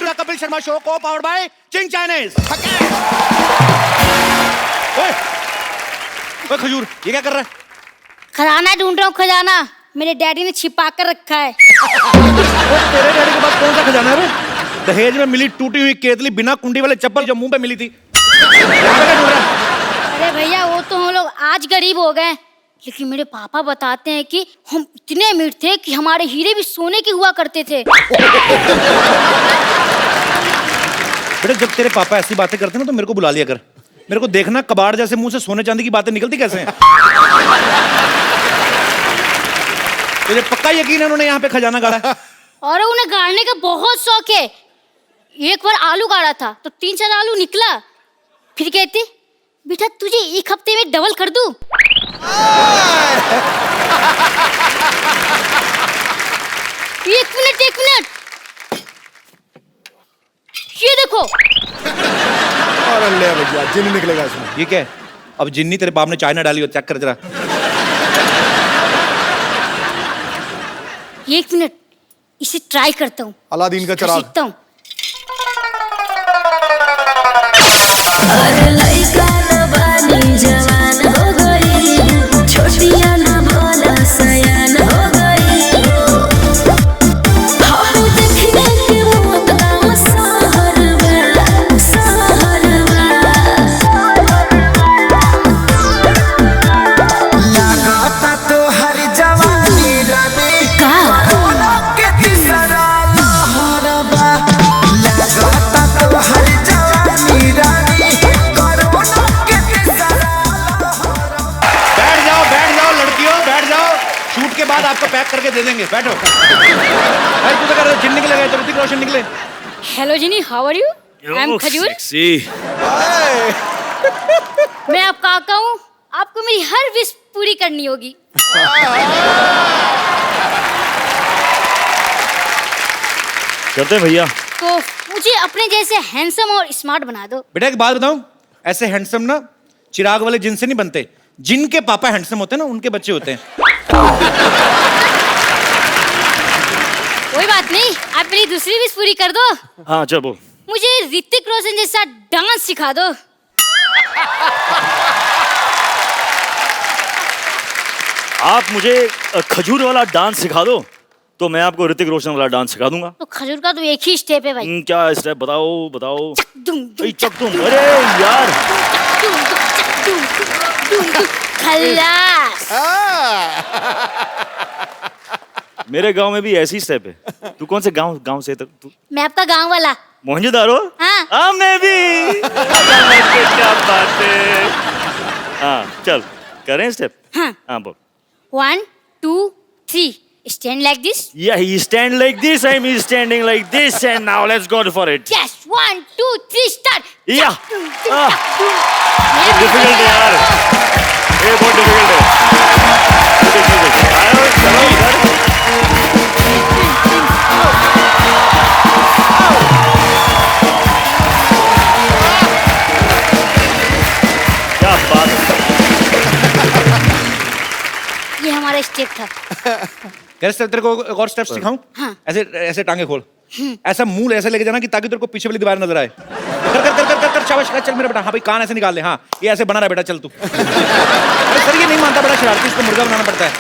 The Kapil Sharma show को powered by Ching Chinese. ओए खजूर, ये क्या कर रहा है? खजाना ढूंढ रहा हूँ, खजाना मेरे डैडी ने छिपा कर रखा है। तेरे डैडी के पास कौन सा खजाना है? दहेज में मिली टूटी हुई केतली बिना कुंडी वाले चप्पल जो मुंह पे मिली थी। अरे भैया वो तो हम लोग आज गरीब हो गए, लेकिन मेरे पापा बताते हैं कि हम इतने अमीर थे कि हमारे हीरे भी सोने के हुआ करते थे। बेटा जब तेरे पापा ऐसी बातें करते ना तो मेरे को बुला लिया कर। मेरे को देखना कबाड़ जैसे मुंह से सोने चांदी की बातें निकलती कैसे हैं। तुझे पक्का यकीन है उन्होंने यहाँ पे खजाना गाड़ा है? और उन्हें गाड़ने का बहुत शौक है। एक बार आलू गाड़ा था तो 3-4 आलू निकला, फिर कहते बेटा तुझे एक हफ्ते में डबल कर दूं। एक मिनट ये देखो। और ले भैया जिन्न निकलेगा इसमें। ये क्या है? अब जिन्नी तेरे बाप ने चाय ना डाली हो, चेक कर जरा। एक मिनट इसे ट्राई करता हूँ। अलादीन का चिराग। सीखता हूँ। बाद आपको पैक करके दे देंगे, बैठो। अरे तू तो कर जिन निकले गए तो ऋतिक रोशन निकले। Hello Genie, how are you? I am Khajoor. मैं आपका काका हूँ, आपको मेरी हर विश पूरी करनी होगी। करते भैया। तो मुझे अपने जैसे हैंडसम और स्मार्ट बना दो। बेटा एक बात बताऊं, ऐसे हैंडसम ना चिराग वाले जिन से नहीं बनते, जिनके पापा हैंडसम होते हैं ना उनके बच्चे होते हैं। कोई बात नहीं, आप मेरी दूसरी विश पूरी कर दो। हाँ चलो। मुझे ऋतिक रोशन जैसा डांस सिखा दो। आप मुझे खजूर वाला डांस सिखा दो तो मैं आपको ऋतिक रोशन वाला डांस सिखा दूंगा। तो खजूर का तो एक ही स्टेप है भाई। क्या स्टेप? बताओ बताओ। चकदुम। अरे यार खल्लास। मेरे गांव में भी ऐसी स्टेप है। तू कौन से गांव से तू? मैं आपका गांव वाला। मोहनजोदारो? हाँ। मैं भी। क्या बात है। हाँ चल करें स्टेप। हाँ बोल। 1 2 3 stand like this. Yeah, he stand like this. I'm standing like this, and now let's go for it. Yes, 1 2 3 start. Yeah. Difficult है यार। ये बहुत difficult है। आओ चलो इधर। क्या बात है। ये हमारा स्टेप था। कैसे तेरे को एक और स्टेप सिखाऊं? हाँ। ऐसे ऐसे टांगे खोल, ऐसा मुंह ऐसे लेके जाना कि ताकि तेरे को पीछे वाली दीवार नजर आए। कर कर कर कर कर शाबाश, चल मेरा बेटा। हाँ भाई कान ऐसे निकाल ले। हाँ ये ऐसे बना रहा बेटा, चल तू। अरे सर ये नहीं मानता, बड़ा शरारती, इसको मुर्गा बनाना पड़ता है।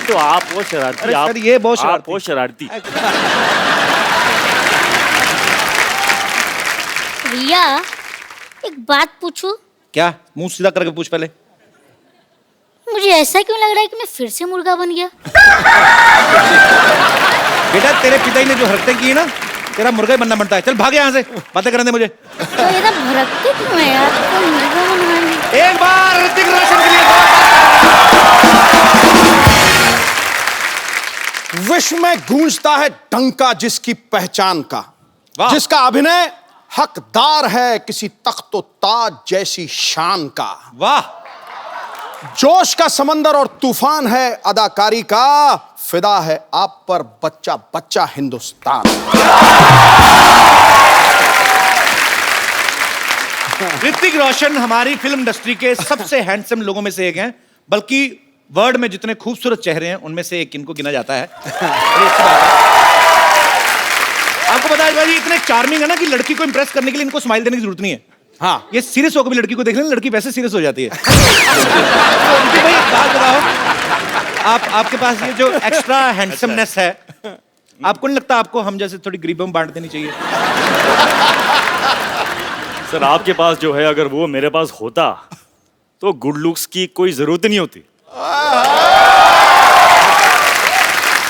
तो आप बहुत शरारती। अरे सर ये बहुत शरारती। आप बहुत शरारती। भैया एक बात पूछूं? क्या? मुंह सीधा करके पूछ पहले। मुझे ऐसा क्यों लग रहा है कि मैं फिर से मुर्गा बन गया? बेटा तेरे पिताजी ने जो हरकतें की है ना, तेरा मुर्गा ही बनना पड़ता है। चल भाग यहाँ से, बातें करने दे मुझे। तो ये ना भड़कते क्यों है यार? तो मुर्गा बनवाएंगे। एक बार ऋतिक रोशन के लिए। विश्व में गूंजता है डंका जिसकी पहचान का, जिसका अभिनय हकदार है किसी तख्तो ताज जैसी शान का। वाह। जोश का समंदर और तूफान है अदाकारी का, फिदा है आप पर बच्चा बच्चा हिंदुस्तान। ऋतिक रोशन हमारी फिल्म इंडस्ट्री के सबसे हैंडसम लोगों में से एक हैं, बल्कि वर्ल्ड में जितने खूबसूरत चेहरे हैं उनमें से एक इनको गिना जाता है। आपको पता है भाई इतने चार्मिंग है ना कि लड़की को इंप्रेस करने के लिए इनको स्माइल देने की जरूरत नहीं है। हाँ, ये सीरियस होकर भी लड़की को देख लें, लड़की वैसे सीरियस हो जाती है। तो उनके भाई एक बात बताओ, आपके पास ये जो एक्स्ट्रा हैंडसमनेस है, आपको नहीं लगता आपको हम जैसे थोड़ी गरीबों में बांट देनी चाहिए? सर आपके पास जो है अगर वो मेरे पास होता तो गुड लुक्स की कोई जरूरत नहीं होती।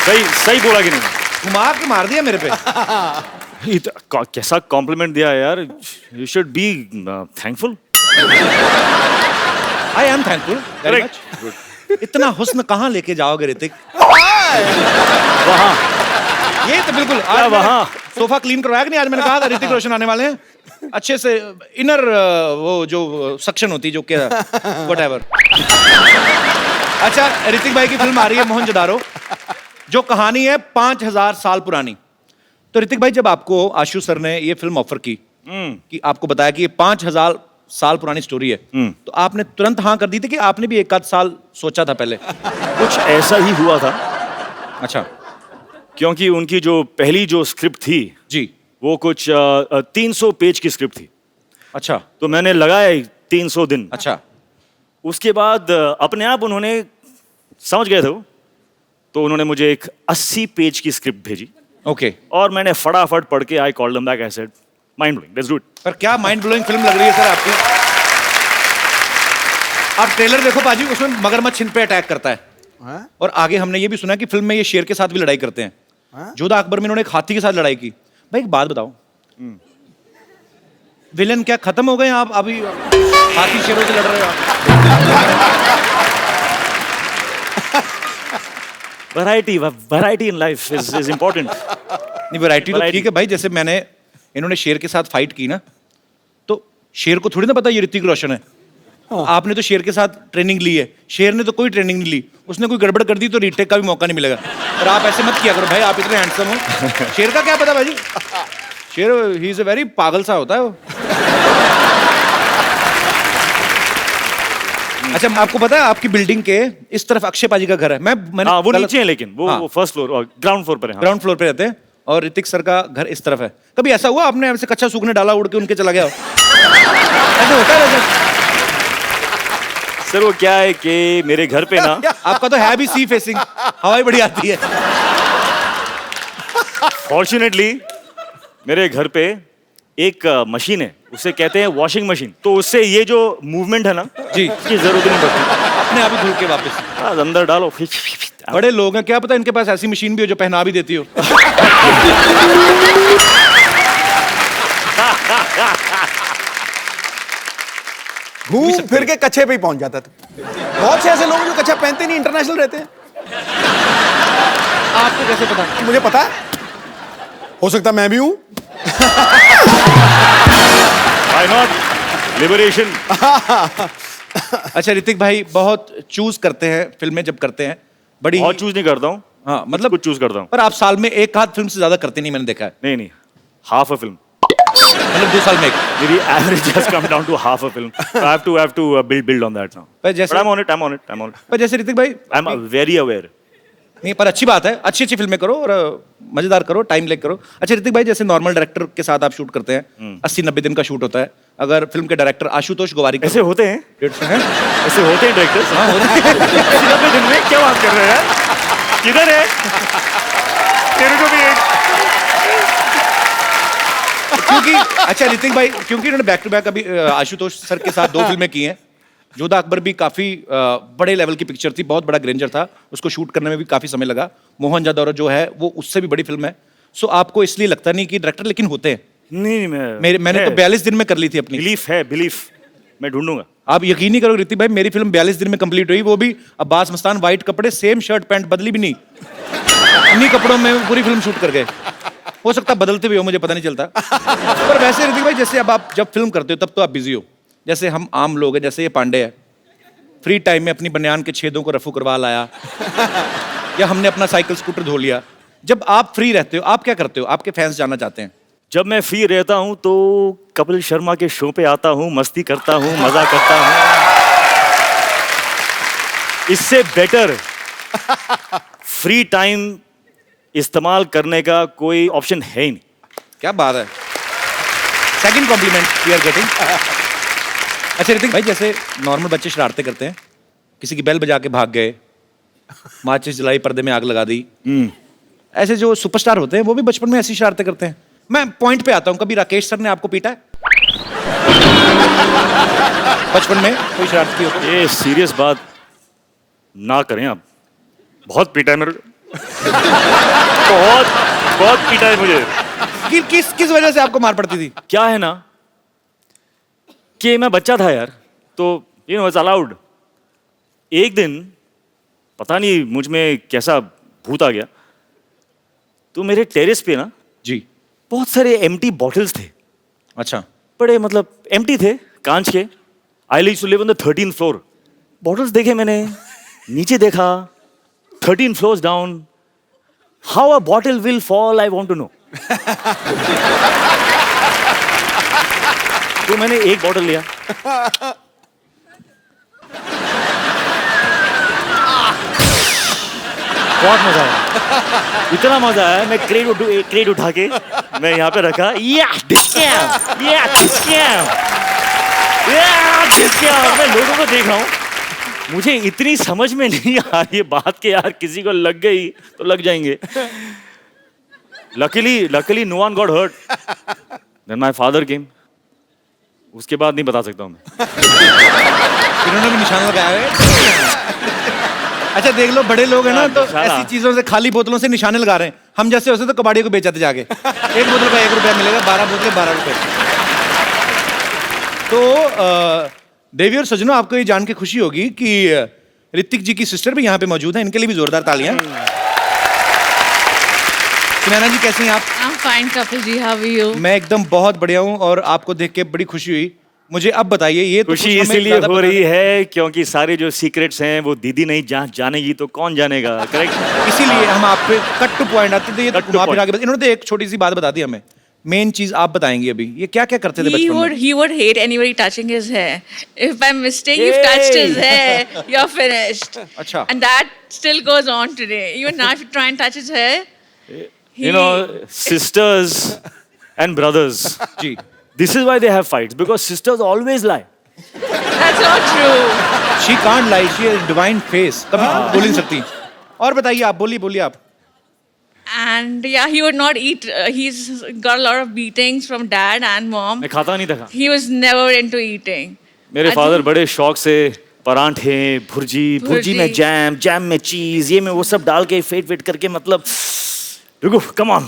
सही सही बोला कि नहीं? घुमा के मार दिया मेरे पे। कैसा कॉम्प्लीमेंट दिया यार। You should be thankful. I am thankful very much. इतना हुस्न कहाँ लेके जाओगे ऋतिक? वहाँ ये तो बिल्कुल क्या आज वहाँ? सोफा क्लीन करवाया कि नहीं? आज मैंने कहा था ऋतिक रोशन आने वाले हैं, अच्छे से इनर वो जो सक्शन होती जो क्या व्हाटएवर। अच्छा, ऋतिक भाई की फिल्म आ रही है मोहनजोदारो, जो कहानी है 5000 साल पुरानी। तो ऋतिक भाई जब आपको आशु सर ने ये फिल्म ऑफर की कि आपको बताया कि ये 5000 साल पुरानी स्टोरी है, तो आपने तुरंत हाँ कर दी थी कि आपने भी एक आध साल सोचा था पहले? कुछ ऐसा ही हुआ था अच्छा क्योंकि उनकी जो पहली जो स्क्रिप्ट थी जी। वो कुछ 300 पेज की स्क्रिप्ट थी। अच्छा तो मैंने लगाए 300 दिन। अच्छा उसके बाद अपने आप उन्होंने समझ गए थे वो, तो उन्होंने मुझे एक 80 पेज की स्क्रिप्ट भेजी ओके। और मैंने फटाफट पढ़ के I called them back, I said mind blowing, let's do it. पर क्या माइंड ब्लोइंग फिल्म लग रही है सर आपकी। आप ट्रेलर देखो पाजी, उसमें मगरमच्छ इन पे अटैक करता है। और आगे हमने ये भी सुना कि फिल्म में ये शेर के साथ भी लड़ाई करते हैं। जोधा अकबर में इन्होंने एक हाथी के साथ लड़ाई की। भाई एक बात बताओ, विलेन क्या खत्म हो गए आप? अभी हाथी शेरों से लड़ रहे हो आप। Variety in life is important. नहीं, वैरायटी तो ठीक है भाई। जैसे इन्होंने शेर के साथ फाइट की ना, तो शेर को थोड़ी ना पता ये ऋतिक रोशन है। आपने तो शेर के साथ ट्रेनिंग ली है, शेर ने तो कोई ट्रेनिंग नहीं ली। उसने कोई गड़बड़ कर दी तो रीटेक का भी मौका नहीं मिलेगा। और आप ऐसे मत किया करो भाई, आप इतने हैंडसम हो। शेर का क्या पता भाई, शेर ही इज अ वेरी पागल सा होता है वो। अच्छा, आपको पता है आपकी बिल्डिंग के इस तरफ अक्षय पाजी का घर है। मैंने हाँ, वो नीचे है लेकिन वो, हाँ। वो फर्स्ट फ्लोर और ग्राउंड फ्लोर पर है। हाँ। ग्राउंड फ्लोर पे रहते हैं और ऋतिक सर का घर इस तरफ है। कभी ऐसा हुआ आपने ऐसे कच्चा सूखने डाला, उड़ के उनके चला गया हो? ऐसे होता है वैसे? सर वो क्या है कि मेरे घर पे ना आपका तो है भी सी फेसिंग, हवाई बड़ी आती है। फॉर्चुनेटली मेरे घर पे एक मशीन है, उसे कहते हैं वॉशिंग मशीन। तो उससे ये जो मूवमेंट है ना जी, की जरूरत नहीं पड़ती। अपने आप ही धुल के वापस हाँ, अंदर डालो। बड़े लोग हैं, क्या पता इनके पास ऐसी मशीन भी हो जो पहना भी देती हो। घूम फिर के कच्छे पे ही पहुंच जाता था। बहुत से ऐसे लोग जो कच्छा पहनते नहीं, इंटरनेशनल रहते हैं। आपको कैसे पता? मुझे पता है, हो सकता मैं भी हूं। Why not? लिबरेशन। अच्छा ऋतिक भाई बहुत चूज करते हैं फिल्में जब करते हैं, बड़ी बहुत चूज नहीं करता हूँ। हाँ मतलब कुछ चूज करता हूँ। पर आप साल में एक आध फिल्म से ज्यादा करते नहीं, मैंने देखा है। नहीं, हाफ अ फिल्म। मतलब 2 साल में एक। मेरी average has come down to half a film. So I have to build on that now. पर जैसे But I'm on it. पर जैसे ऋतिक भाई I'm very aware. नहीं, पर अच्छी बात है, अच्छी अच्छी फिल्में करो और मजेदार करो, टाइम लेके करो। अच्छा ऋतिक भाई, जैसे नॉर्मल डायरेक्टर के साथ आप शूट करते हैं, 80-90 दिन का शूट होता है। अगर फिल्म के डायरेक्टर आशुतोष गोवारी ऐसे होते हैं? हैं? ऐसे होते हैं डायरेक्टर्स? हाँ, होते हैं। 80-90 दिन में क्या बात कर रहे हैं यार? किधर है? तेरे को भी एक क्योंकि अच्छा ऋतिक भाई, क्योंकि इन्होंने बैक टू बैक अभी आशुतोष सर के साथ 2 फिल्में की हैं। जोधा अकबर भी काफी बड़े लेवल की पिक्चर थी, बहुत बड़ा ग्रेंजर था, उसको शूट करने में भी काफी समय लगा। मोहनजोदारो जो है वो उससे भी बड़ी फिल्म है। सो आपको इसलिए लगता नहीं कि डायरेक्टर लेकिन होते हैं? नहीं, मैंने तो 42 दिन में कर ली थी अपनी। बिलीफ मैं ढूंढूंगा। आप यकीन नहीं करो ऋतिक भाई, मेरी फिल्म 42 दिन में कंप्लीट हुई, वो भी अब्बास मस्तान, वाइट कपड़े, सेम शर्ट पैंट, बदली भी नहीं, इन्हीं कपड़ों में पूरी फिल्म शूट कर गए। हो सकता है बदलते भी हो, मुझे पता नहीं चलता। पर वैसे ऋतिक भाई, जैसे अब आप जब फिल्म करते हो तब तो आप बिजी हो, जैसे हम आम लोग हैं, जैसे ये पांडे है, फ्री टाइम में अपनी बनियान के छेदों को रफू करवा लाया, या हमने अपना साइकिल स्कूटर धो लिया। जब आप फ्री रहते हो आप क्या करते हो? आपके फैंस जानना चाहते हैं। जब मैं फ्री रहता हूं तो कपिल शर्मा के शो पे आता हूं, मस्ती करता हूं, मजा करता हूं। इससे बेटर फ्री टाइम इस्तेमाल करने का कोई ऑप्शन है ही नहीं। क्या बात है, second compliment we are getting. अच्छा ऋतिक भाई, जैसे नॉर्मल बच्चे शरारतें करते हैं, किसी की बेल बजा के भाग गए, माचिस जलाई, पर्दे में आग लगा दी, ऐसे जो सुपरस्टार होते हैं वो भी बचपन में ऐसी शरारतें करते हैं। मैं पॉइंट पे आता हूँ, कभी राकेश सर ने आपको पीटा है बचपन में, कोई शरारत की हो तो? ये सीरियस बात ना करें आप, बहुत पीटा है मेरे को। बहुत बहुत पीटा है मुझे। किस वजह से आपको मार पड़ती थी? क्या है ना कि मैं बच्चा था यार, तो यू नो इट्स अलाउड। एक दिन पता नहीं मुझ में कैसा भूत आ गया, तो मेरे टेरेस पे ना जी। बहुत सारे एम्प्टी बॉटल्स थे, अच्छा। बड़े मतलब एम्प्टी थे, कांच के। I used to live on the 13th floor. Bottles देखे मैंने, नीचे देखा, 13 floors down. How a bottle will fall I want to know. तो मैंने एक बॉटल लिया, बहुत मजा आया, इतना मजा आया। मैं क्रेट उठा के मैं यहाँ पे रखा, मैं लोगों को देख रहा हूँ, मुझे इतनी समझ में नहीं आ रही है बात के यार, किसी को लग गई तो लग जाएंगे। Luckily no one got hurt. Then my father came. उसके बाद नहीं बता सकता हूँ मैं। इन्होंने भी निशान लगाया है। अच्छा देख लो, बड़े लोग हैं ना तो निशाना। ऐसी चीजों से, खाली बोतलों से निशाने लगा रहे हैं। हम जैसे होते तो कबाड़ी को बेचाते जाके, एक बोतल का 1 रुपया मिलेगा, 12 बोतलें 12 रुपए। तो देवी और सजनों, आपको ये जान के खुशी होगी कि ऋतिक जी की सिस्टर भी यहाँ पे मौजूद है। इनके लिए भी जोरदार तालियां। सुनैना जी कैसी हैं आप? I'm fine, Kapil ji. How are you? मैं एकदम बहुत बढ़िया हूँ और आपको देख के बड़ी खुशी हुई। मुझे अब बताइए, ये तो खुशी कुछ हमें इसीलिए ज्यादा हो पता रही है क्योंकि सारे जो सीक्रेट्स हैं वो दीदी नहीं जानेगी तो कौन जानेगा, करेक्ट? नहीं। इसीलिए हम आप पे कट टू पॉइंट आते थे। ये तो Cut to घुमा point. फिरा के इन्होंने तो एक छोटी सी बात बता दी हमें। मेन चीज आप बताएंगी अभी, ये क्या क्या करते थे बचपन में? He would hate anybody touching his hair. If by mistake you've touched his hair, you're finished. अच्छा। And that still goes on today. Even now, if you try and touch his hair, You know, sisters and brothers. Ji. This is why they have fights because sisters always lie. that's not true. She can't lie, she has divine face. कभी बोल नहीं सकती। और बताइए आप, बोलिए आप। And yeah, he would not eat. He's got a lot of beatings from dad and mom. मैं खाता नहीं था। He was never into eating. मेरे I फादर think- बड़े शौक से परांठे, भुर्जी में जैम में चीज, ये में वो सब डाल के फेट करके, मतलब रुको, कम ऑन,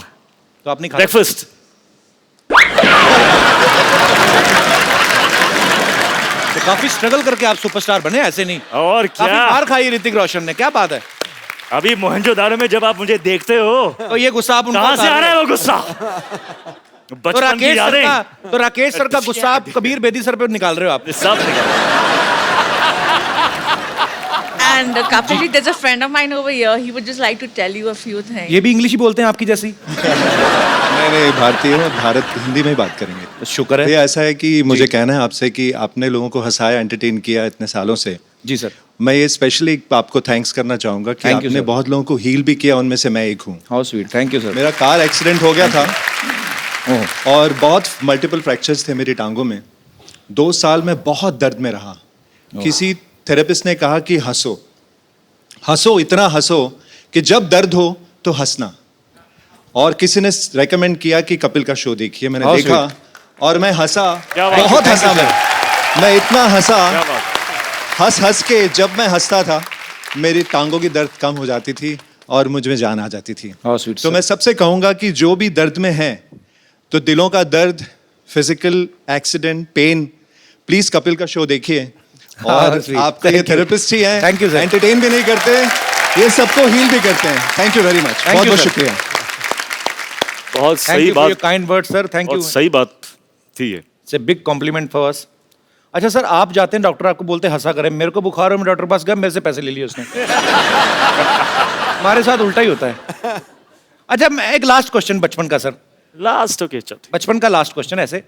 तो आपने खा ब्रेकफास्ट। तो काफी स्ट्रगल करके आप सुपरस्टार बने, ऐसे नहीं। और काफी क्या, मार खाई ऋतिक रोशन ने, क्या बात है। अभी मोहनजोदारो में जब आप मुझे देखते हो, तो ये गुस्सा आप उनको कहाँ से उतार आ रहा रहे है हो। वो गुस्सा? तो बचपन की राकेश सर यादें का, तो राकेश सर का गुस्सा आप कबीर बेदी सर पे निकाल रहे हो आप। सब निकल। And Kapil ji, there's a friend of mine over here. He would just like to tell you a few things. ये भी इंग्लिश ही बोलते हैं आपकी जैसी? नहीं, भारतीय हूँ, भारत हिंदी में ही बात करेंगे। तो शुक्र ये है। ऐसा है कि मुझे कहना है आपसे कि आपने लोगों को हंसाया, एंटरटेन किया इतने सालों से। जी सर। मैं ये स्पेशली आपको थैंक्स करना चाहूँगा कि Thank you, आपने sir. बहुत लोगों को हील भी किया, उनमें से मैं एक हूँ। How sweet, thank you sir. मेरा कार एक्सीडेंट हो गया था ओह, और बहुत मल्टीपल फ्रैक्चर्स थे मेरी टांगों में। 2 साल में बहुत दर्द में रहा। किसी थेरेपिस्ट ने कहा कि हंसो, इतना हंसो कि जब दर्द हो तो हंसना। और किसी ने रेकमेंड किया कि कपिल का शो देखिए। मैंने How देखा और मैं हंसा, क्या बात है, बहुत thank हंसा you, मैं इतना हंसा, क्या बात? हंस के जब मैं हंसता था मेरी टांगों की दर्द कम हो जाती थी और मुझ में जान आ जाती थी। How sweet, तो sir. मैं सबसे कहूंगा कि जो भी दर्द में है, तो दिलों का दर्द, physical accident, pain, please Kapil का शो देखिए। और sweet. आपका ये Thank you. थेरेपिस्ट ही है, Thank you, sir. एंटरटेन भी नहीं करते, ये सबको हील भी करते हैं। Thank you very much, you, बहुत बहुत sir. शुक्रिया। बहुत थैंक सही यू फॉर योर बात, kind word sir, thank you. बहुत सही बात थी ये। It's a big complement for us. अच्छा सर, आप जाते हैं डॉक्टर, आपको बोलते हैं हंसा करें। मेरे को बुखार हो, मैं डॉक्टर के पास गया, मेरे से पैसे ले लिए उसने। हमारे साथ उल्टा ही होता है। अच्छा, मैं एक लास्ट क्वेश्चन बचपन का सर, लास्ट ओके, चल बचपन का लास्ट क्वेश्चन ऐसे,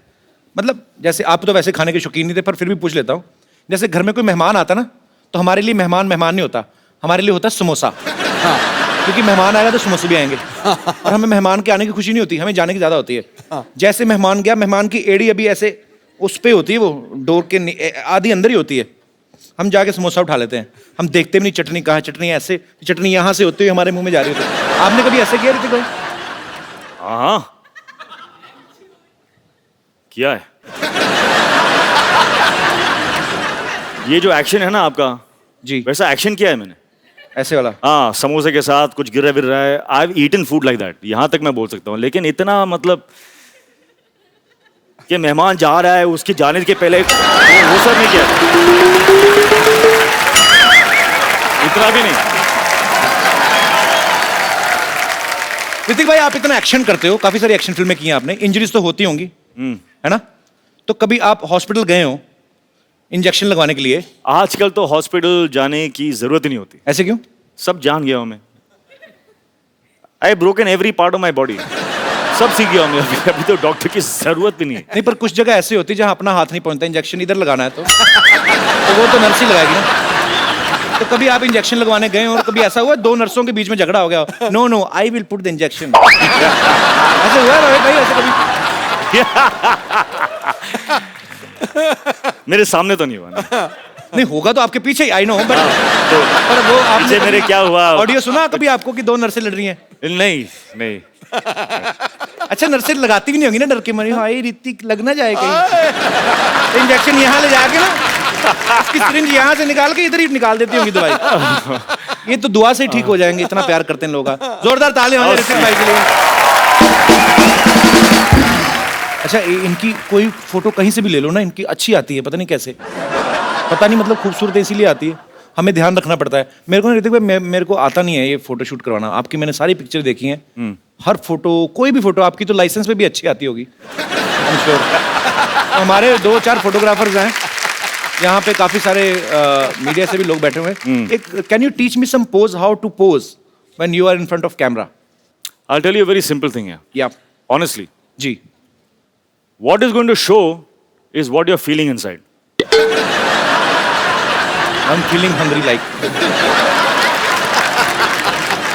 मतलब जैसे आप तो वैसे खाने के शौकीन नहीं थे, पर फिर भी पूछ लेता हूँ। जैसे घर में कोई मेहमान आता ना, तो हमारे लिए मेहमान नहीं होता, हमारे लिए होता है समोसा। हाँ, क्योंकि मेहमान आएगा तो समोसे भी आएंगे और हमें मेहमान के आने की खुशी नहीं होती, हमें जाने की ज्यादा होती है। जैसे मेहमान गया, मेहमान की एड़ी अभी ऐसे उस पे होती है, वो डोर के आधी अंदर ही होती है, हम जाके समोसा उठा लेते हैं, हम देखते भी नहीं चटनी कहाँ है, चटनी ऐसे, चटनी यहाँ से होती हुई हमारे मुंह में जा रही होती है। आपने कभी ऐसे किया ऋतिक भाई? हाँ किया है। ये जो एक्शन है ना आपका, जी वैसा एक्शन किया है मैंने। ऐसे वाला? हाँ, समोसे के साथ कुछ गिर रहा है। I have eaten food like that, यहाँ तक मैं बोल सकता हूँ। लेकिन इतना मतलब कि मेहमान जा रहा है, उसके जाने के पहले वो सब नहीं किया, इतना भी नहीं। ऋतिक भाई, आप इतना एक्शन करते हो, काफी सारी एक्शन फिल्में की हैं आपने, इंजरीज तो होती होंगी, है ना? तो कभी आप हॉस्पिटल गए हो इंजेक्शन लगवाने के लिए? आजकल तो हॉस्पिटल जाने की जरूरत ही नहीं होती। ऐसे क्यों? सब जान गया हूं मैं। I broken every part of my body, सब सीख गया हूं मैं। अभी तो डॉक्टर की जरूरत भी नहीं है। नहीं, पर कुछ जगह ऐसी होती है जहां अपना हाथ नहीं पहुंचता, इंजेक्शन इधर लगाना है तो वो तो नर्स ही लगाएगी ना। तो कभी आप इंजेक्शन लगवाने गए हो और कभी ऐसा हुआ दो नर्सों के बीच में झगड़ा हो गया, no no I will put the injection, ऐसे हुआ रोहित भाई? ऐसे कभी? मेरे सामने तो नहीं हुआ ना। नहीं होगा तो आपके पीछे ही, आई नो, पर वो पीछे आपने मेरे क्या हुआ? ऑडियो सुना कभी आपको कि दो नर्सें लड़ रही हैं? नहीं नहीं। अच्छा, नर्सें लगाती भी नहीं होगी ना डर के मारे, हाय ऋतिक लग ना जाए कहीं, तो इंजेक्शन यहाँ ले जाके ना इसकी सिरिंज यहाँ से निकाल के इधर ही निकाल देती होंगी दवाई। ये तो दुआ से ही ठीक हो जाएंगे, इतना प्यार करते हैं लोग। जोरदार ताली हो जाए ऋतिक भाई के लिए। अच्छा, इनकी कोई फोटो कहीं से भी ले लो ना, इनकी अच्छी आती है, पता नहीं कैसे, पता नहीं, मतलब खूबसूरत इसीलिए आती है, हमें ध्यान रखना पड़ता है। मेरे को ऋतिक भाई, मेरे को आता नहीं है ये फोटो शूट करवाना। आपकी मैंने सारी पिक्चर देखी हैं, हर फोटो, कोई भी फोटो आपकी तो लाइसेंस पे भी अच्छी आती होगी, आई एम श्योर। हमारे 2-4 फोटोग्राफर्स हैं यहाँ पे, काफी सारे मीडिया से भी लोग बैठे हुए हैं। एक can you teach me some pose, how to pose when you are in front of camera? I'll tell you a very simple thing here. या Honestly, जी, what is going to show is what you're feeling inside. I am feeling hungry like.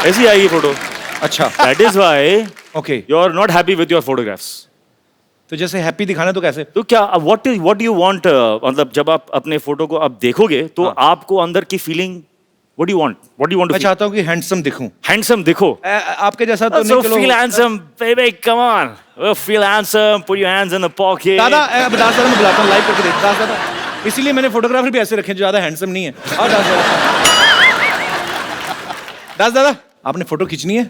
ऐसी आई ये photo. अच्छा, That is why okay. you're not happy with your photographs. तो जैसे happy दिखाना तो कैसे? तो क्या what do you want? मतलब जब आप अपने फोटो को आप देखोगे तो आपको अंदर की feeling, what do you want? What do you want to मैं feel? चाहता हूँ कि हैंडसम दिखूं, Handsome दिखो। आपके जैसा तो So नहीं। चलो feel handsome, baby, come on. Feel handsome, put your hands in the pocket. दादा, अब दास दादा मैं बुलाता हूँ, लाइव करके देख दास दादा, इसीलिए मैंने फोटोग्राफर भी ऐसे रखे जो ज्यादा हैंडसम नहीं है। और दास दादा, दास दादा आपने फोटो खींचनी है,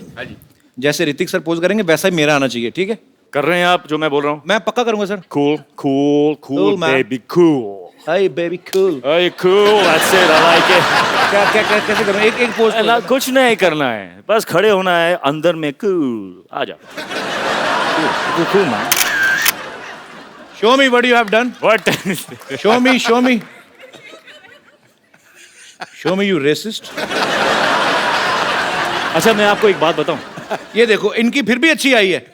जैसे ऋतिक सर पोज करेंगे वैसा ही मेरा आना चाहिए, ठीक है? कर रहे हैं आप जो मैं बोल रहा हूँ? मैं पक्का करूंगा sir. Cool, cool, Cool, cool, man. baby, cool. Hi baby cool. Hey, cool, that's it, I like it. क्या क्या क्या कैसे करूं? एक पोज ना, कुछ नहीं करना है, बस खड़े होना है अंदर में। कूल, आ जा। Cool man. Show me what you have done, what? Show me show me show me, you racist. अच्छा, मैं आपको एक बात बताऊं। ये देखो, इनकी फिर भी अच्छी आई है,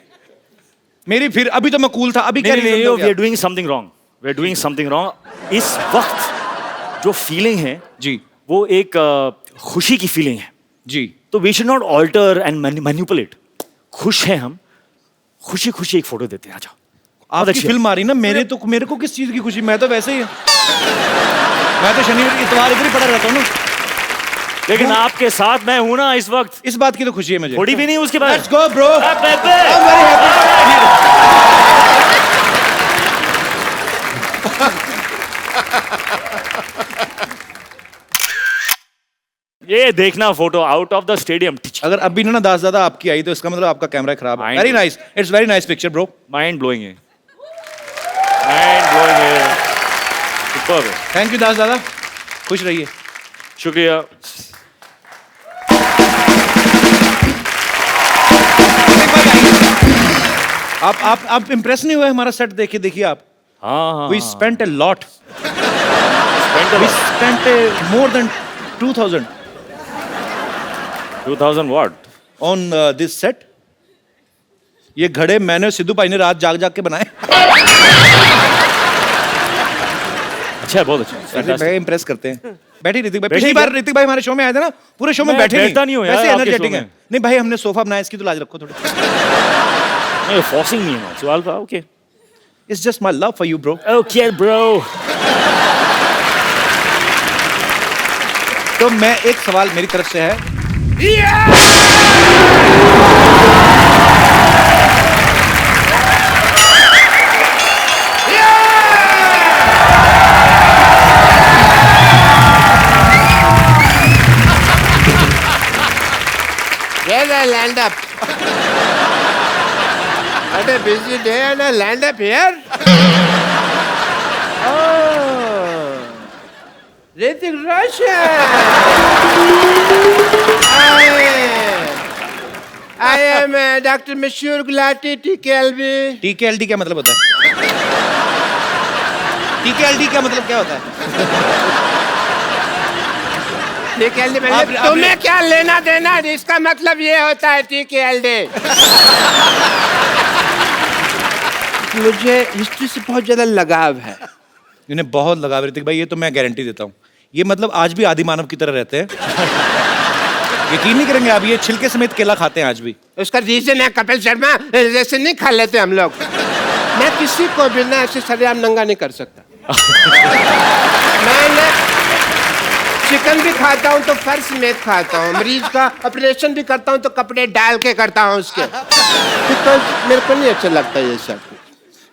मेरी फिर, अभी तो मैं कूल था, अभी क्या नहीं, reason नहीं, दोगे we are आप? doing something wrong. We are doing something wrong. इस वक्त जो फीलिंग है जी वो एक खुशी की फीलिंग है, जी, तो we should not alter and manipulate. खुश हैं हम, खुशी खुशी एक फोटो देते हैं। आ जाओ। आपकी फिल्म आ रही ना, मेरे को किस चीज की खुशी? मैं तो वैसे ही मैं तो शनिवार इतवार इधर ही पड़ा रहता हूँ ना, लेकिन आपके साथ मैं हूं ना इस वक्त, इस बात की तो खुशी है मुझे। थोड़ी भी नहीं उसके बाद। Let's go bro, Ah, baby. I'm very happy। ये देखना photo out of the stadium. अगर अभी ना दास दादा आपकी आई तो इसका मतलब आपका कैमरा खराब है। Mind very nice, it's very nice picture bro, mind blowing है, माइंड ब्लोइंग है। सुपर्ब है। थैंक यू दास दादा, खुश रहिए। शुक्रिया। आप इम्प्रेस नहीं हुए हमारा सेट देखे? देखिए आप, हाँ, we spent a lot, spent a we lot. Spent more than 2000 2000 what? On this set. ये घड़े मैंने और सिद्धू भाई ने रात जाग जाग के बनाए। अच्छा है, बहुत अच्छा। मैं इम्प्रेस करते हैं। बैठी ऋतिक भाई, बैठे पिछली क्या? बार ऋतिक भाई हमारे शो में आए थे ना, पूरे शो में मैं बैठे बैठता नहीं हूँ यार वैसे आपके एनर्जेटिक show है। में। नहीं भाई, हमने सोफा बनाया, इसकी तो लाज रखो थोड़ी। नहीं फोर्सिंग मी है so alpha okay it's just my love for you bro. Okay bro. तो मैं एक सवाल मेरी तरफ से है, Where I land up? What a busy day and I land up here? Oh, Hrithik Roshan. I am Dr. Mashur Gulati, TKLB. TKLD क्या मतलब होता है? TKLD क्या मतलब क्या होता है? TKLD मतलब आप- तुम्हें क्या लेना देना? इसका मतलब ये होता है TKLD. मुझे हिस्ट्री से बहुत ज्यादा लगाव है. इन्हें बहुत लगा ऋतिक भाई, ये तो मैं गारंटी देता हूँ। ये मतलब आज भी आदि मानव की तरह रहते हैं। यकीन नहीं करेंगे आप, ये छिलके समेत केला खाते हैं आज भी। उसका रीजन है कपिल शर्मा, जैसे नहीं खा लेते हम लोग. मैं किसी को भी ना ऐसे सरेआम नंगा नहीं कर सकता. मैं ना चिकन भी खाता हूँ तो फर्श समेत खाता हूँ. मरीज का ऑपरेशन भी करता हूँ तो कपड़े डाल के करता हूँ उसके. बिकॉज मेरे को नहीं अच्छा लगता ये सब.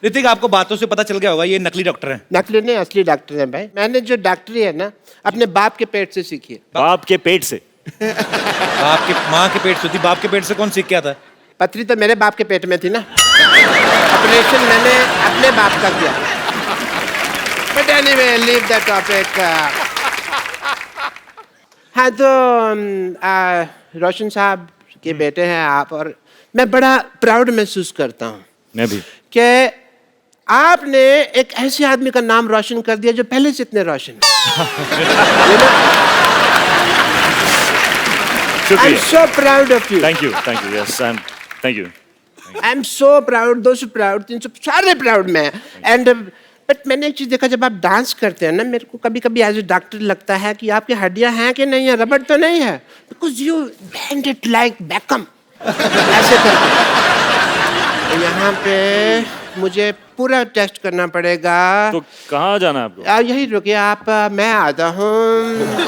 ऋतिक, आपको बातों से पता चल गया होगा ये नकली डॉक्टर हैं। नकली नहीं, असली डॉक्टर है भाई. मैंने जो डॉक्टरी है ना अपने बाप के पेट से सीखी है. बाप के पेट से। आपके माँ के पेट से थी, बाप के पेट से कौन सीख के आता है? पथरी तो मेरे बाप के पेट में थी ना. ऑपरेशन मैंने अपने बाप का किया. But anyway leave the topic. हाँ तो रोशन साहब के बेटे हैं आप, और मैं बड़ा प्राउड महसूस करता हूँ मैं भी। कि आपने एक ऐसे आदमी का नाम रोशन कर दिया जो पहले से इतने रोशन है. आई एम शुक्रिया। So proud of you. Thank you yes I am thank you. I am so proud, दो सौ प्राउड, 300 सारे प्राउड में. एंड बट मैंने एक चीज देखा, जब आप डांस करते हैं ना, मेरे को कभी कभी एज ए डॉक्टर लगता है कि आपकी हड्डियां हैं कि नहीं है, रबड़ तो नहीं है. Because you band it like Beckham ऐसे करके. तो यहाँ पे मुझे पूरा टेस्ट करना पड़ेगा. तो कहाँ जाना है आपको? यही रुकिए आप, मैं आता हूँ.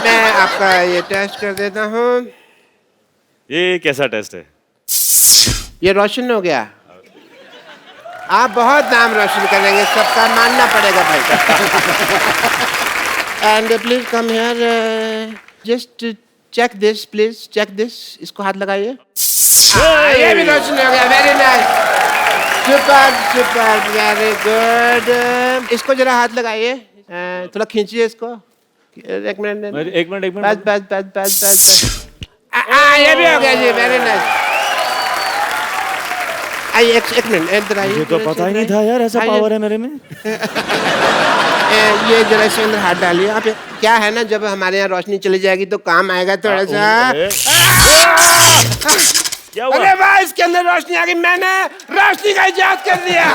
मैं आपका ये टेस्ट कर देता हूँ. ये कैसा टेस्ट है? ये रोशन हो गया. आप बहुत नाम रोशन करेंगे, सबका मानना पड़ेगा भाई. And please come here, just check this, please check this. इसको हाथ लगाइए. ये भी रोशन हो गया. Very nice, super super, very good. इसको जरा हाथ लगाइए, थोड़ा खींचिए इसको. एक मिनट, एक मिनट बस बस बस बस बस. ये भी हो गया जी. Very nice. आइए एक मिनट इधर आइए. मुझे तो पता ही नहीं था यार ऐसा आइए. पावर है मेरे में। ये जरा इसके अंदर हाथ डालिए आप. क्या है ना, जब हमारे यहाँ रोशनी चली जाएगी तो काम आएगा थोड़ा सा. क्या हुआ? अरे वाह, इसके अंदर रोशनी आ गई. मैंने रोशनी का इजाद कर दिया.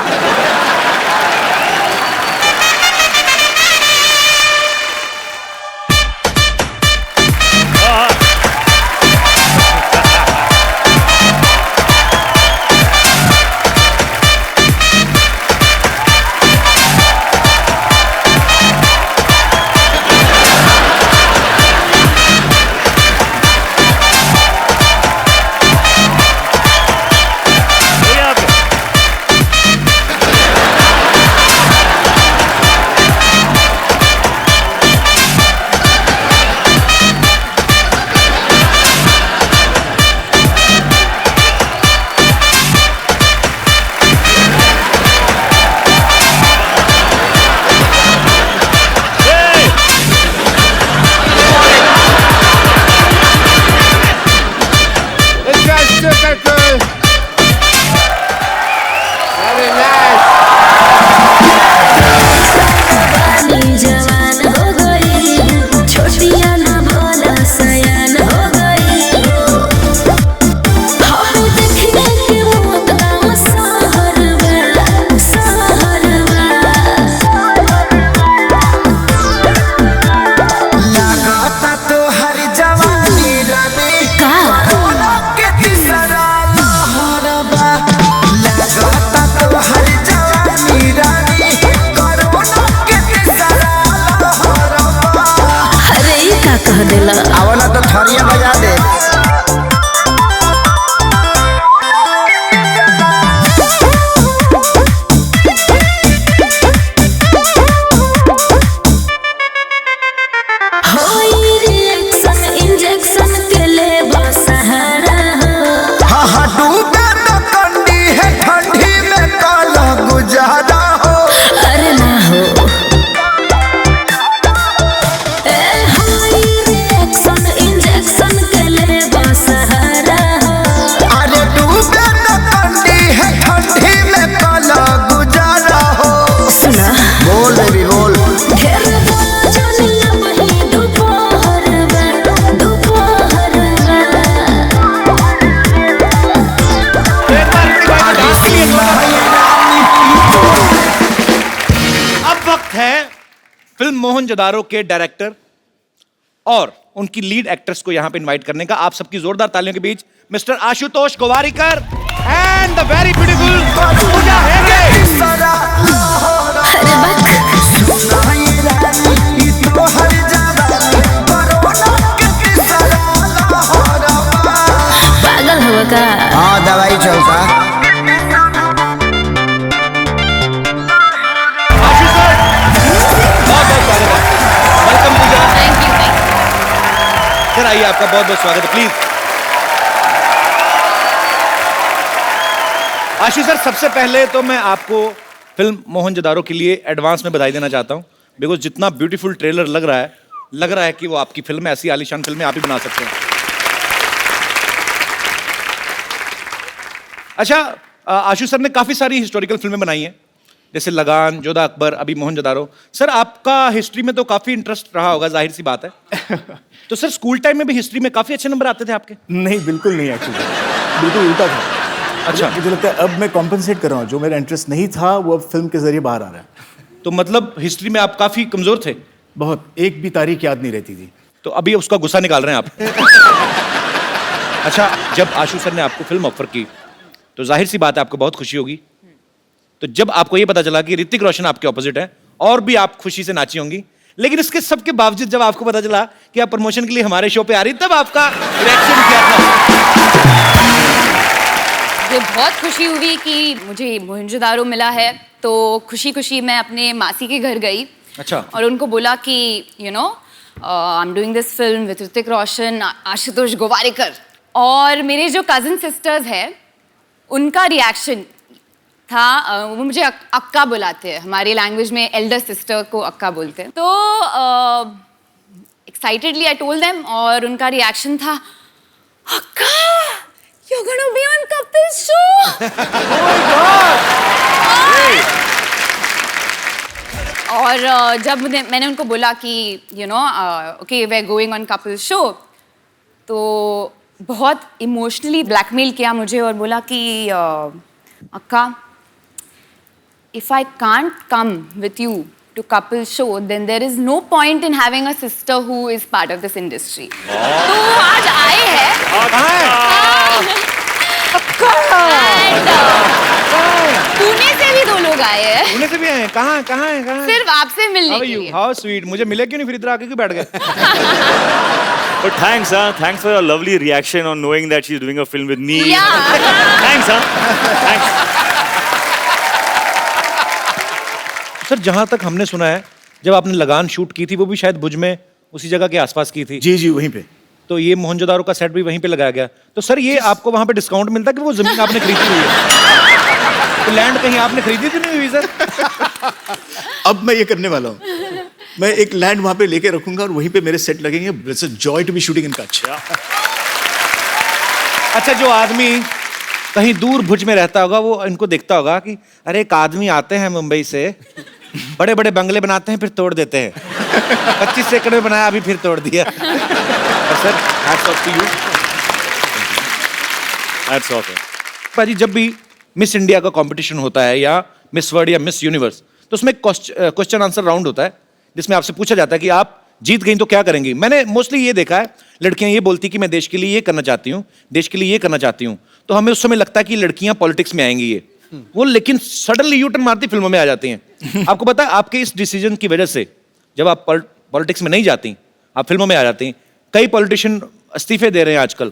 ये आप- तो थरिया बजा दे। फिल्म मोहनजोदारो के डायरेक्टर और उनकी लीड एक्ट्रेस को यहां पे इनवाइट करने का। आप सबकी जोरदार तालियों के बीच mister Ashutosh Gowariker and the very beautiful Pooja Hegde. पागल हुआ का? हाँ दवाई चलता। सर आइए, आपका बहुत बहुत स्वागत है, प्लीज। आशु सर, सबसे पहले तो मैं आपको फिल्म मोहनजोदारो के लिए एडवांस में बधाई देना चाहता हूं, बिकॉज जितना ब्यूटीफुल ट्रेलर लग रहा है कि वो आपकी फिल्म है, ऐसी आलीशान फिल्में आप ही बना सकते हैं। अच्छा, आशु सर ने काफी सारी हिस्टोरिकल फिल्में बनाई हैं, जैसे लगान, जोधा अकबर, अभी मोहनजोदारो। सर आपका हिस्ट्री में तो काफी इंटरेस्ट रहा होगा, जाहिर सी बात है। तो सर स्कूल टाइम में भी हिस्ट्री में काफी अच्छे नंबर आते थे आपके? नहीं, बिल्कुल नहीं, एक्चुअली बिल्कुल उल्टा था। अच्छा, मुझे लगता है अब मैं कॉम्पेंसेट कर रहा हूँ, जो मेरा इंटरेस्ट नहीं था वो अब फिल्म के जरिए बाहर आ रहा है। तो मतलब हिस्ट्री में आप काफी कमजोर थे? बहुत, एक भी तारीख याद नहीं रहती थी। तो अभी उसका गुस्सा निकाल रहे हैं आप। अच्छा, जब आशु सर ने आपको फिल्म ऑफर की तो जाहिर सी बात है आपको बहुत खुशी होगी। तो जब आपको ये पता चला कि ऋतिक रोशन आपके ऑपोजिट है, और भी आप खुशी से नाची होंगी, लेकिन इसके सबके बावजूद जब आपको पता चला कि आप प्रमोशन के लिए हमारे शो पे आ रही, तब आपका रिएक्शन क्या था? मुझे बहुत खुशी हुई कि मुझे मोहनजोदारो मिला है, तो खुशी खुशी मैं अपने मासी के घर गई। अच्छा। और उनको बोला कि you know I am doing this film with Hrithik Roshan, Ashutosh Gowariker. और मेरे जो कजिन सिस्टर्स हैं उनका रिएक्शन था, वो मुझे अक्का बुलाते हैं, हमारी लैंग्वेज में एल्डर सिस्टर को अक्का बोलते हैं। तो एक्साइटेडली आई टोल्ड देम, और उनका रिएक्शन था, अक्का you're gonna be on Kapil show। और जब मैंने उनको बोला कि you know okay we are going on Kapil show, तो बहुत इमोशनली ब्लैकमेल किया मुझे और बोला कि अक्का, if I can't come with you to couple show, then there is no point in having a sister who is part of this industry। तो आज आए हैं। पुणे से भी 2 लोग आए हैं। पुणे से भी आए हैं? कहाँ हैं? सिर्फ आपसे मिलने के लिए। How sweet. मुझे मिले क्यों नहीं, फिर इधर आके क्यों बैठ गए? But thanks for your lovely reaction on knowing that she's doing a film with me. Yeah. Thanks. Sir जहां तक हमने सुना है, जब आपने लगान शूट की थी वो भी शायद भुज में उसी जगह के आसपास की थी। जी वहीं पे। तो ये मोहनजोदारो का सेट भी वहीं पे लगाया गया। तो सर ये आपको वहां पे डिस्काउंट मिलता कि वो जमीन आपने खरीदी हुई है? तो लैंड कहीं आपने खरीदी तो नहीं हुई सर? अब मैं ये करने वाला हूँ, मैं एक लैंड वहां पे लेके रखूंगा और वहीं पे मेरे सेट लगेंगे। It's a joy to be shooting in Kutch. अच्छा, जो आदमी कहीं दूर भुज में रहता होगा वो इनको देखता होगा कि अरे एक आदमी आते हैं मुंबई से, बड़े बड़े बंगले बनाते हैं फिर तोड़ देते हैं, 25 एकड़ में बनाया अभी फिर तोड़ दिया। Sir hats off to you. Hats off है। भाजी, जब भी मिस इंडिया का कंपटीशन होता है या मिस वर्ल्ड या मिस यूनिवर्स, तो उसमें क्वेश्चन आंसर राउंड होता है जिसमें आपसे पूछा जाता है कि आप जीत गई तो क्या करेंगी। मैंने मोस्टली ये देखा है, लड़कियां ये बोलती कि मैं देश के लिए ये करना चाहती हूँ, देश के लिए ये करना चाहती हूँ। तो हमें उस समय लगता है कि लड़कियां पॉलिटिक्स में आएंगी ये वो, लेकिन सडनली यू टर्न मारती फिल्मों में आ जाती हैं। आपको पता है आपके इस डिसीजन की वजह से जब आप पॉलिटिक्स में नहीं जाती, आप फिल्मों में आ जाती, कई पॉलिटिशियन इस्तीफे दे रहे हैं आजकल।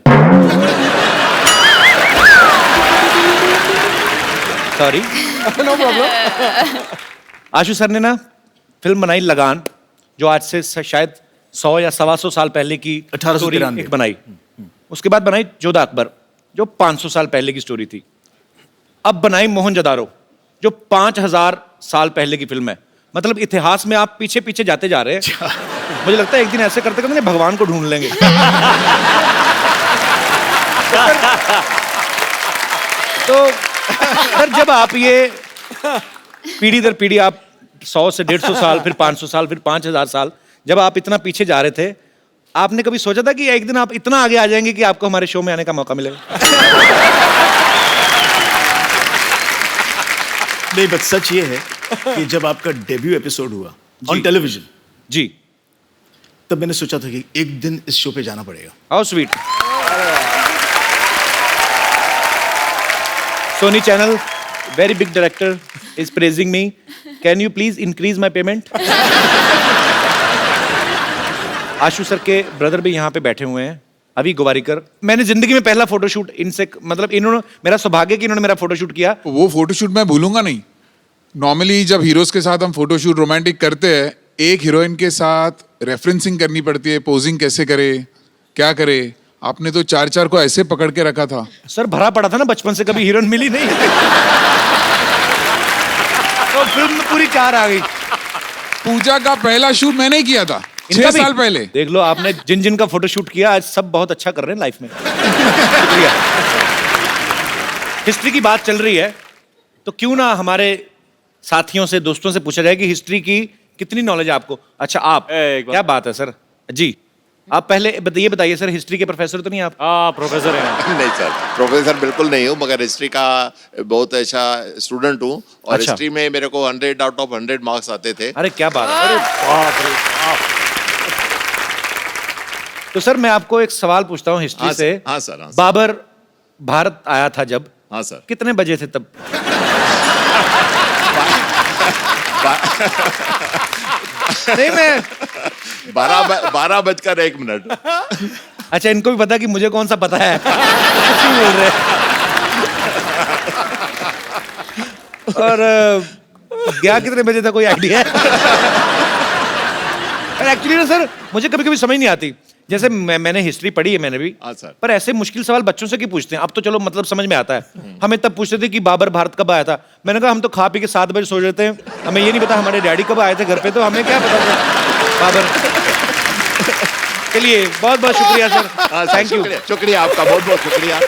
Sorry, no problem. Ashu sir ने ना फिल्म बनाई लगान, जो आज से शायद 100 या 125 साल पहले की 1893 स्टोरी एक बनाई। उसके बाद बनाई जोधा अकबर, जो 500 साल पहले की स्टोरी थी। अब बनाई मोहनजोदारो, जो 5000 साल पहले की फिल्म है। मतलब इतिहास में आप पीछे पीछे जाते जा रहे हैं। मुझे लगता है एक दिन ऐसे करते करते भगवान को ढूंढ लेंगे। तो सर, जब आप ये पीढ़ी दर पीढ़ी, आप 100 से 150 साल, फिर 500 साल, फिर 5000 साल, जब आप इतना पीछे जा रहे थे, आपने कभी सोचा था कि एक दिन आप इतना आगे आ जाएंगे कि आपको हमारे शो में आने का मौका मिलेगा? नहीं, बस सच ये है कि जब आपका डेब्यू एपिसोड हुआ ऑन टेलीविजन जी, तब मैंने सोचा था कि एक दिन इस शो पे जाना पड़ेगा। How sweet. Sony channel, very big director is praising me. Can you please increase my payment? Ashu sir के ब्रदर भी यहाँ पे बैठे हुए हैं, अभी गोवारीकर। मैंने जिंदगी में पहला फोटोशूट इनसे, मतलब इन्होंने, मेरा सौभाग्य कि इन्होंने मेरा फोटोशूट किया। वो फोटोशूट मैं भूलूंगा नहीं। नॉर्मली जब हीरोज के साथ हम फोटोशूट रोमांटिक करते हैं, एक हीरोइन के साथ रेफरेंसिंग करनी पड़ती है, पोजिंग कैसे करे, क्या करे। आपने तो 4-4 को ऐसे पकड़ के रखा था। सर भरा पड़ा था ना बचपन से, कभी हीरोइन मिली नहीं। तो फिल्म में पूरी 4 आ गई। पूजा का पहला शूट मैंने ही किया था 6 साल पहले। देख लो, आपने जिन जिन का फोटोशूट किया, आज सब बहुत अच्छा कर रहे हैं लाइफ में। शुक्रिया। हिस्ट्री की बात चल रही है, तो क्यों ना हमारे साथियों से, दोस्तों से पूछा जाए कि हिस्ट्री की कितनी नॉलेज है आपको? अच्छा, आप, क्या बात है सर जी। आप पहले ये बताइए सर, हिस्ट्री के प्रोफेसर तो नहीं आप? प्रोफेसर है। नहीं सर, प्रोफेसर बिल्कुल नहीं हूँ, मगर हिस्ट्री का बहुत अच्छा स्टूडेंट हूँ। और अच्छा। हिस्ट्री में मेरे को 100 आउट ऑफ 100 मार्क्स आते थे। अरे क्या बात है। अरे बाप रे बाप। तो सर, मैं आपको एक सवाल पूछता हूँ हिस्ट्री से। हाँ सर, हाँ सर। बाबर भारत आया था जब, हाँ सर। कितने बजे थे तब? नहीं, मैं 12:01। अच्छा, इनको भी पता कि मुझे कौन सा पता है। क्यों बोल रहे हैं? और गया कितने बजे था, कोई आइडिया है? एक्चुअली ना सर, मुझे कभी कभी समझ नहीं आती। जैसे मैंने हिस्ट्री पढ़ी है, मैंने भी। हाँ सर। पर ऐसे मुश्किल सवाल बच्चों से क्यों पूछते हैं? अब तो चलो मतलब समझ में आता है। हमें तब पूछते थे कि बाबर भारत कब आया था। मैंने कहा हम तो खा पी के 7 बजे सो जाते हैं, हमें ये नहीं पता हमारे डैडी कब आए थे घर पे, तो हमें क्या पता था बाबर। चलिए, बहुत बहुत शुक्रिया सर, थैंक यू। शुक्रिया आपका, बहुत बहुत शुक्रिया।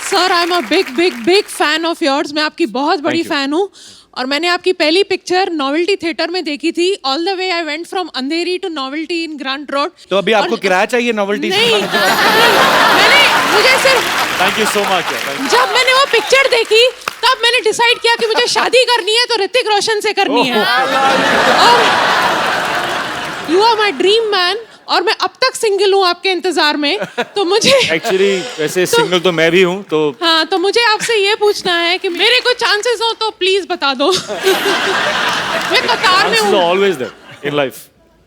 Sir, I am a big big big fan of yours. मैं आपकी बहुत बड़ी फैन हूँ, और मैंने आपकी पहली पिक्चर नोवेल्टी थिएटर में देखी थी। All the way I went from Andheri to Novelty in Grant Road. तो अभी आपको किराया चाहिए नोवेल्टी? नहीं, मैंने, मुझे सिर्फ, थैंक यू सो मच। जब मैंने वो पिक्चर देखी, तब मैंने डिसाइड किया कि मुझे शादी करनी है तो ऋतिक रोशन से करनी है। और you are my dream man, और मैं अब तक सिंगल हूँ आपके इंतजार में। तो मुझे एक्चुअली वैसे सिंगल तो मैं भी हूँ, तो हाँ, तो मुझे आपसे ये पूछना है कि मेरे कोई चांसेस हो तो प्लीज बता दो। मैं कतार में हूँ। Always there in life.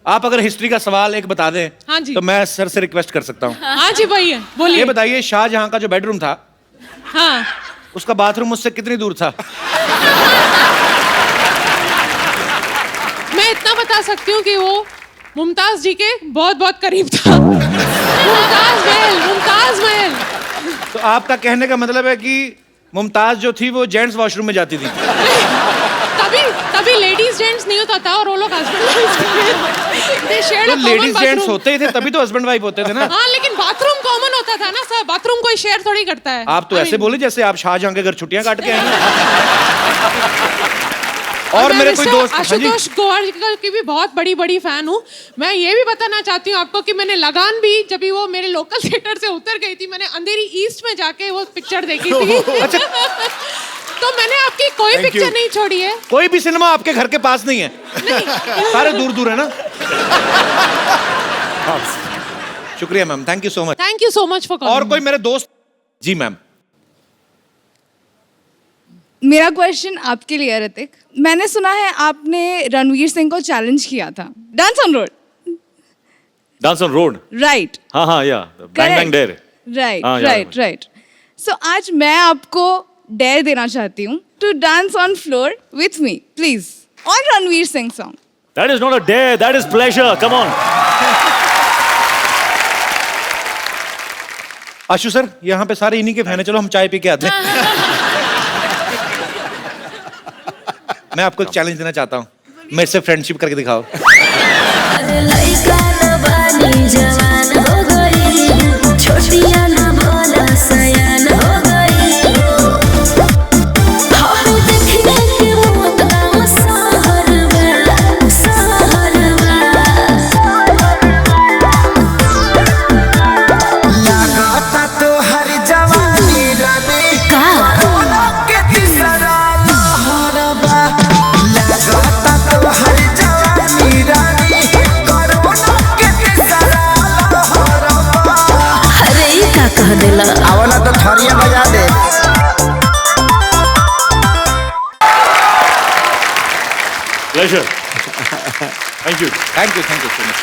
आप अगर हिस्ट्री का सवाल एक बता दें, हाँ जी। तो मैं सर से रिक्वेस्ट कर सकता हूँ। हाँ जी भैया, बोलिए। ये बताइए, शाहजहां का जो बेडरूम था, हाँ, उसका बाथरूम मुझसे कितनी दूर था? मैं इतना बता सकती हूँ कि वो मुमताज जी के बहुत बहुत करीब था। मुमताज महल, मुमताज महल। तो आपका कहने का मतलब है कि मुमताज जो थी वो जेंट्स वॉशरूम में जाती थी? तभी लेडीज जेंट्स नहीं होता था, और वो लोग हस्बैंड। तो लेडीज जेंट्स होते ही थे, तभी तो हस्बैंड वाइफ होते थे ना। हाँ, लेकिन बाथरूम कॉमन होता था ना सर, बाथरूम कोई शेयर थोड़ी करता है। आप तो ऐसे बोले जैसे आप शाहजहां के घर छुट्टियां काट के आए। और मेरे कोई दोस्त आशुतोष गोवारिकर की भी बहुत बड़ी बड़ी फैन हूँ। मैं ये भी बताना चाहती हूँ आपको कि मैंने लगान भी, जब भी वो मेरे लोकल थिएटर से उतर गई थी, मैंने अंधेरी ईस्ट में जाके वो पिक्चर देखी थी। अच्छा। तो मैंने आपकी कोई पिक्चर नहीं छोड़ी है। कोई भी सिनेमा आपके घर के पास नहीं है? नहीं। सारे दूर दूर है ना। शुक्रिया ma'am, thank you so much. Thank you so much for calling. और कोई मेरे दोस्त? जी मैम। मेरा क्वेश्चन आपके लिए है ऋतिक। मैंने सुना है आपने रणवीर सिंह को चैलेंज किया था dance on road. Dance on road. Right हाँ या बैंग बैंग डेयर. राइट हाँ, याद राइट राइट. सो आज मैं आपको डेयर देना चाहती हूँ to dance on floor with me please on Ranveer Singh song. That is not a dare, that is pleasure. Come on. Ashu sir, यहाँ पे सारे इन्हीं के फैन हैं, चलो हम चाय पी के आते हैं. मैं आपको एक चैलेंज देना चाहता हूँ, मेरे से फ्रेंडशिप करके दिखाओ. आवला तो थरिया बजा दे. Pleasure. Thank you. Thank you so much.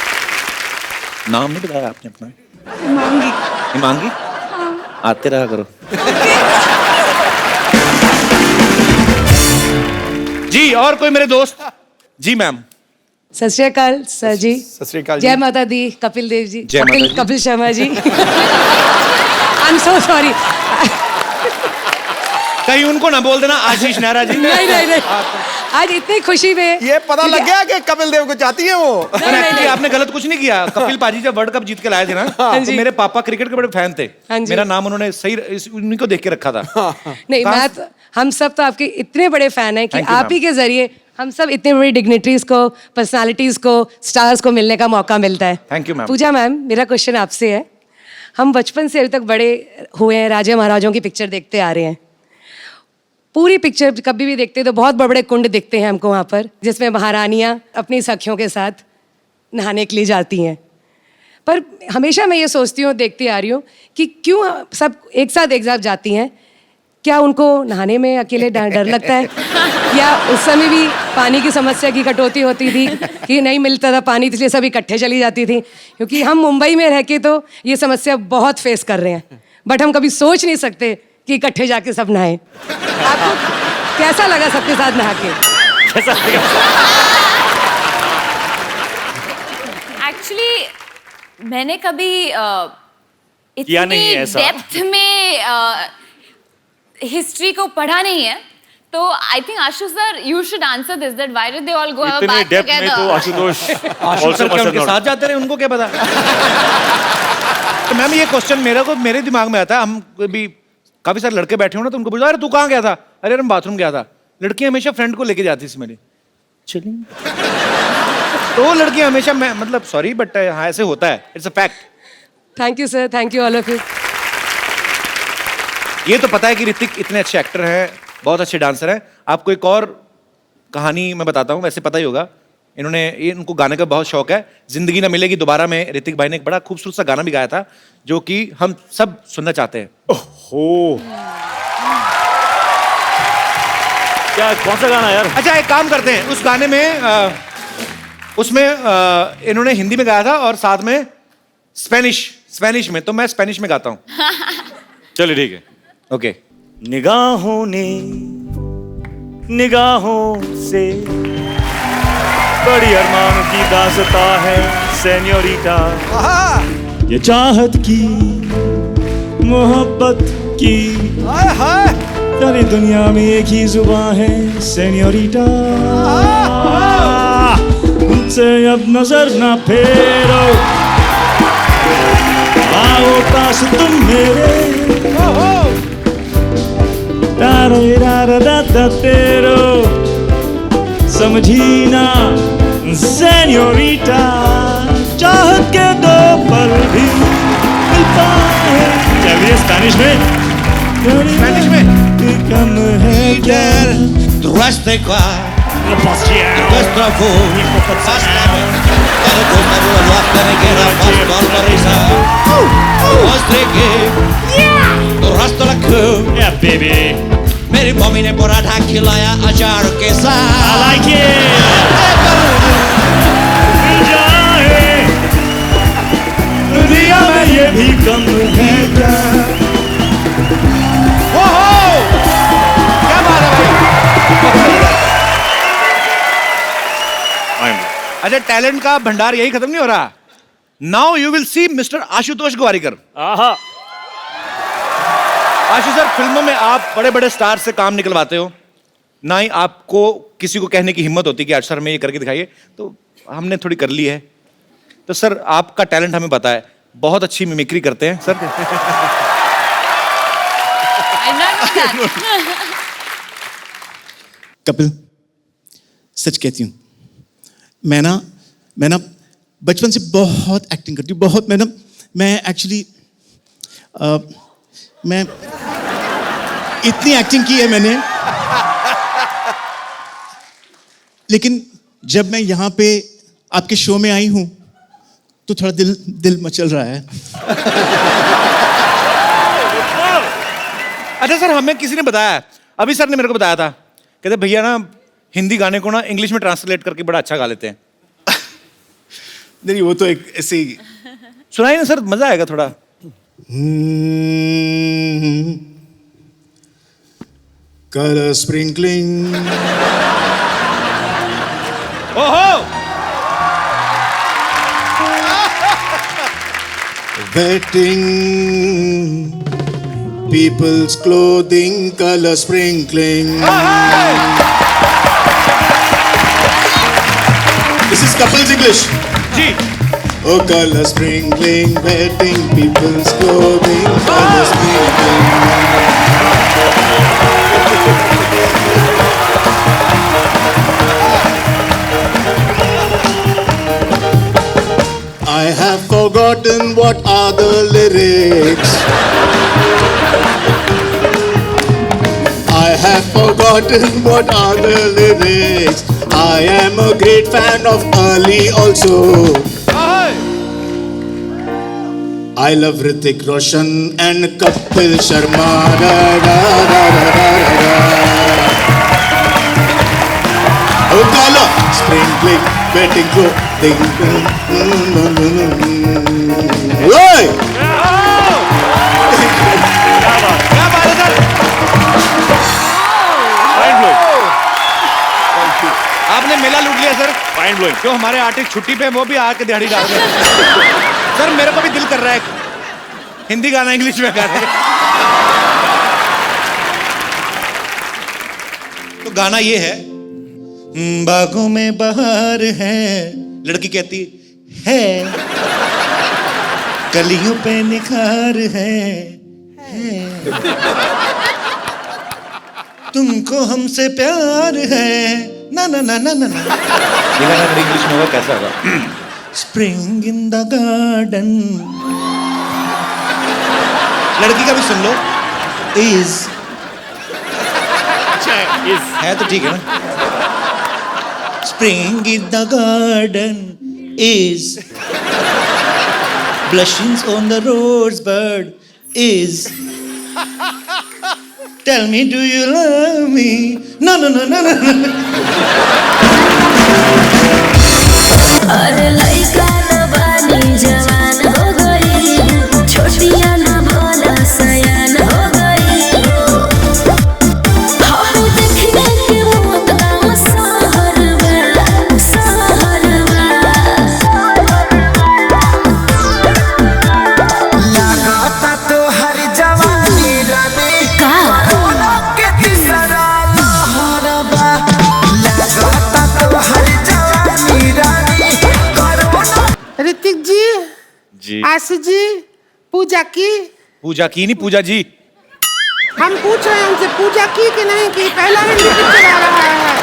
नाम नहीं बताया आपने अपना? मांगी. हिमांगी. आते रहा करो. जी और कोई मेरे दोस्त? जी मैम. सत श्री अकाल सर जी. सत श्री अकाल जी. जय माता दी. कपिल देव जी. जय माता दी. Kapil Sharma ji. I am so sorry. कहीं उनको ना बोल देना आशीष नेहरा जी. नहीं आज इतनी खुशी में ये पता लग गया कि कपिल देव को चाहती है वो. पर एक्चुअली आपने गलत कुछ नहीं किया. कपिल पाजी जब वर्ल्ड कप जीत के लाए थे ना, तो मेरे पापा क्रिकेट के बड़े फैन थे. मेरा नाम उन्होंने सही उन्हीं को देख के रखा था. नहीं मैं हम सब तो आपके इतने बड़े फैन हैं कि आप ही के जरिए हम सब इतने बड़ी डिग्निटरीज को, पर्सनालिटीज को, स्टार्स को मिलने का मौका मिलता है. Thank you ma'am. Pooja ma'am, मेरा क्वेश्चन आपसे है. हम बचपन से अभी तक बड़े हुए हैं, राजा महाराजों की पिक्चर देखते आ रहे हैं. पूरी पिक्चर कभी भी देखते तो बहुत बड़े बड़े कुंड दिखते हैं हमको वहाँ पर, जिसमें महारानियाँ अपनी सखियों के साथ नहाने के लिए जाती हैं. पर हमेशा मैं ये सोचती हूँ, देखती आ रही हूँ कि क्यों सब एक साथ जाती हैं. क्या उनको नहाने में अकेले डर लगता है, या उस समय भी पानी की समस्या की कटौती होती थी कि नहीं मिलता था पानी, इसलिए सब इकट्ठे चली जाती थी? क्योंकि हम मुंबई में रह के तो ये समस्या बहुत फेस कर रहे हैं, बट हम कभी सोच नहीं सकते कि इकट्ठे जाके सब नहाएं. आपको कैसा लगा सबके साथ नहा के? कैसा लगा? एक्चुअली मैंने कभी किया नहीं इतनी ऐसा. डेप्थ में हिस्ट्री को पढ़ा नहीं है. तो I think Ashu sir you should answer this, that why did they all go इतने बैक डेप्थ में तो टुगेदर. आशुतोष आशु सर क्या उनके साथ जाते रहे, उनको क्या पता. तो मैम ये क्वेश्चन मेरे दिमाग में आता है. हम भी काफी सारे लड़के बैठे हो ना, तो उनको पूछा अरे तू कहाँ गया था? अरे मैं बाथरूम गया था. लड़कियां हमेशा फ्रेंड को लेके जाती थी मेरी. चलिए तो लड़कियां हमेशा, मैं मतलब सॉरी बट हाँ ऐसे होता है. It's a fact. Thank you sir. Thank you all of you. ये तो पता है कि ऋतिक इतने अच्छे एक्टर हैं, बहुत अच्छे डांसर हैं. आपको एक और कहानी मैं बताता हूँ, वैसे पता ही होगा. इनको गाने का बहुत शौक है. जिंदगी ना मिलेगी दोबारा में ऋतिक भाई ने एक बड़ा खूबसूरत सा गाना भी गाया था, जो कि हम सब सुनना चाहते हैं. ओहो, क्या कौन सा गाना यार? अच्छा एक काम करते हैं, उस गाने में उसमें इन्होंने हिंदी में गाया था और साथ में स्पेनिश में. तो मैं स्पेनिश में गाता हूँ. चलिए ठीक है. ओके. निगाहों ने निगाहों से बड़ी अरमान की दास्ता है सेन्योरिटा. ये चाहत की, मोहब्बत की, सारी दुनिया में एक ही जुबान है सेन्योरिटा. मुझसे अब नजर ना फेरो, आओ पास तुम मेरे. तेरो समझी ना सेन्योरिटा, चाहत के दो पल भी मिल पाए. चलिए स्पेनिश में कम है क्या? Yeah, baby. मेरी मम्मी ने पराठा खिलाया अचार के साथ. I like it. अच्छा, टैलेंट का भंडार यही खत्म नहीं हो रहा. Now you will see mister Ashutosh Gowariker. Ashu sir, फिल्मों में आप बड़े बड़े स्टार से काम निकलवाते हो, ना ही आपको किसी को कहने की हिम्मत होती कि आज सर में ये करके दिखाइए, तो हमने थोड़ी कर ली है. तो सर आपका टैलेंट हमें पता है, बहुत अच्छी मिमिक्री करते हैं सर. कपिल, सच कहती हूँ, मैं ना बचपन से बहुत एक्टिंग करती हूँ, बहुत. मैं एक्चुअली मैं इतनी एक्टिंग की है मैंने, लेकिन जब मैं यहाँ पे आपके शो में आई हूँ तो थोड़ा दिल मचल रहा है. अच्छा सर, हमें किसी ने बताया, अभी सर ने मेरे को बताया था, कहते भैया ना हिंदी गाने को ना इंग्लिश में ट्रांसलेट करके बड़ा अच्छा गा लेते हैं. नहीं, वो तो एक ऐसे ही. सुनाइए ना सर, मजा आएगा थोड़ा. Color sprinkling. ओहो! Wetting people's clothing, color sprinkling. This is Kapil's English. Ji. Oh, color sprinkling, wetting people's clothing, color sprinkling. I have forgotten what are the lyrics. I have forgotten what are the lyrics. I am a great fan of Ali also. I love Hrithik Roshan and Kapil Sharma. Da, da, da, da, da, da. Oh, color sprinkling, wetting clothing. Hey! आपने मेला लूट लिया sir. Mind blowing. जो हमारे artist छुट्टी पे वो भी आके दिहाड़ी डाल रहे हैं. सर मेरे को भी दिल कर रहा है हिंदी गाना इंग्लिश में गाने. तो गाना ये है, बागों में बहार है, लड़की कहती है, कलियों पे निखार है, तुमको हमसे प्यार है, ना ना ना ना ना. ये गाना इंग्लिश में होगा कैसा होगा? Spring in the garden. लड़की का भी सुन लो. इज है तो ठीक है ना. Spring in the garden is blushings on the rosebud is. Tell me, do you love me? No, no, no, no, no. अरे लइका न बानी जवान हो गई, छोटिया न भोला सयान हो गई. हम देखने के मौत गाँव सहरवा, सहरवा. लगाता तो हर जवानी रानी कोरोना के तीसरा लहरबा. लगाता तो हर जवानी रानी कोरोना. ऋतिक जी, आशु जी, पूजा की. पूजा की नहीं, पूजा जी. हम पूछ रहे हैं उनसे पूजा की कि नहीं की. पहला हिंदी पिक्चर आ रहा है.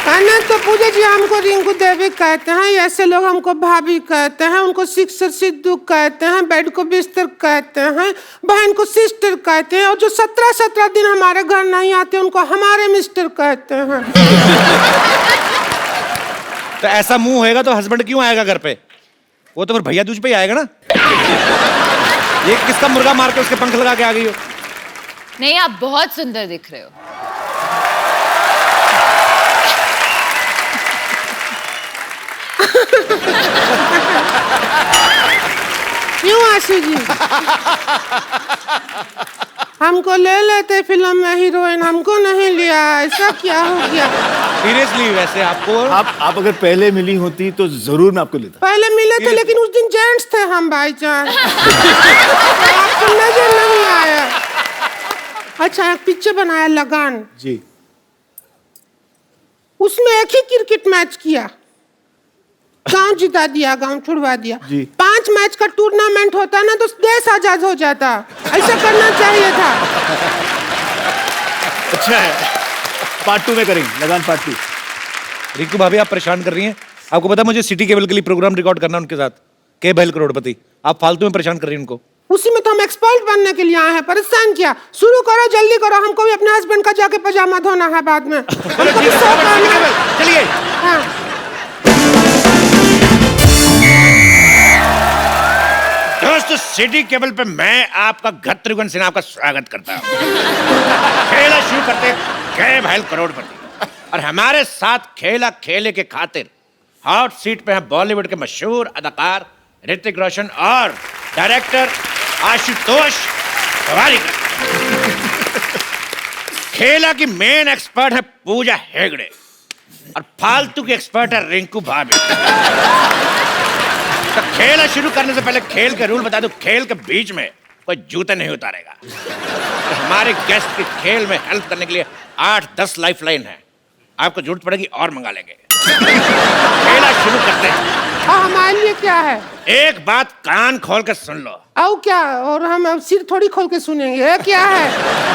कहना तो पूजा जी हमको रिंकू देवी कहते हैं, ऐसे लोग हमको भाभी कहते हैं, उनको सिक्सर सिद्धू कहते हैं, बेड को बिस्तर कहते हैं, बहन को सिस्टर कहते हैं, और जो 17 दिन हमारे घर नहीं आते उनको हमारे मिस्टर कहते हैं. तो ऐसा मुंह होएगा तो हस्बैंड क्यों आएगा घर पे? वो तो फिर भैया दूज पे ही आएगा ना. ये किसका मुर्गा मार के उसके पंख लगा के आ गई हो? नहीं, आप बहुत सुंदर दिख रहे हो. क्यों आशु जी? हमको ले लेते फिल्म में हीरोइन, हमको नहीं लिया, ऐसा क्या हो गया? सीरियसली वैसे आपको आप अगर पहले मिली होती तो जरूर मैं आपको लेता। पहले मिले थे लेकिन उस दिन जेंट्स थे हम भाईजान। आपको नजर नहीं आया। अच्छा एक पिक्चर बनाया लगान। जी। उसमें एक ही क्रिकेट मैच किया, गांव जिता दिया, गांव छुड़वा दिया। जी। 5 मैच का टूर्नामेंट होता ना तो देश आजाद हो जाता। ऐसा करना चाहिए था। अच्छा है, पार्ट 2 में करेंगे, लगान पार्ट 2। रिंकू भाभी आप परेशान कर रही हैं। आपको पता है मुझे सिटी केबल के लिए प्रोग्राम रिकॉर्ड करना उनके साथ, के बहल करोड़पति। आप फालतू में परेशान कर रही हैं उनको। उसी में तो हम एक्सपर्ट बनने के लिए आए हैं, परेशान किया। शुरू करो, जल्दी करो, हमको भी अपने हस्बैंड का जाके पजामा धोना है बाद में। चलिए। हाँ। दोस्तों सिटी केबल पे मैं आपका गत्रिगुन सिन्हा आपका स्वागत करता हूँ। खेला शुरू करते के बहल करोड़पति और हमारे साथ खेला खेले के खातिर हॉट सीट पे हैं बॉलीवुड के मशहूर अदाकार ऋतिक रोशन और डायरेक्टर आशुतोष गोवारिकर। खेला की मेन एक्सपर्ट है पूजा हेगड़े और फालतू की एक्सपर्ट है रिंकू भाभी। तो खेल शुरू करने से पहले खेल के रूल बता दूं, खेल के बीच में कोई जूते नहीं उतारेगा। और हमारे गेस्ट की खेल में हेल्प करने के लिए 8-10 लाइफलाइन है, आपको जरूरत पड़ेगी और मंगा लेंगे। खेला शुरू करते हैं। हाँ हमारे लिए क्या है? एक बात कान खोल के सुन लो। आओ क्या? और हम सिर थोड़ी खोल के सुनेंगे। क्या है?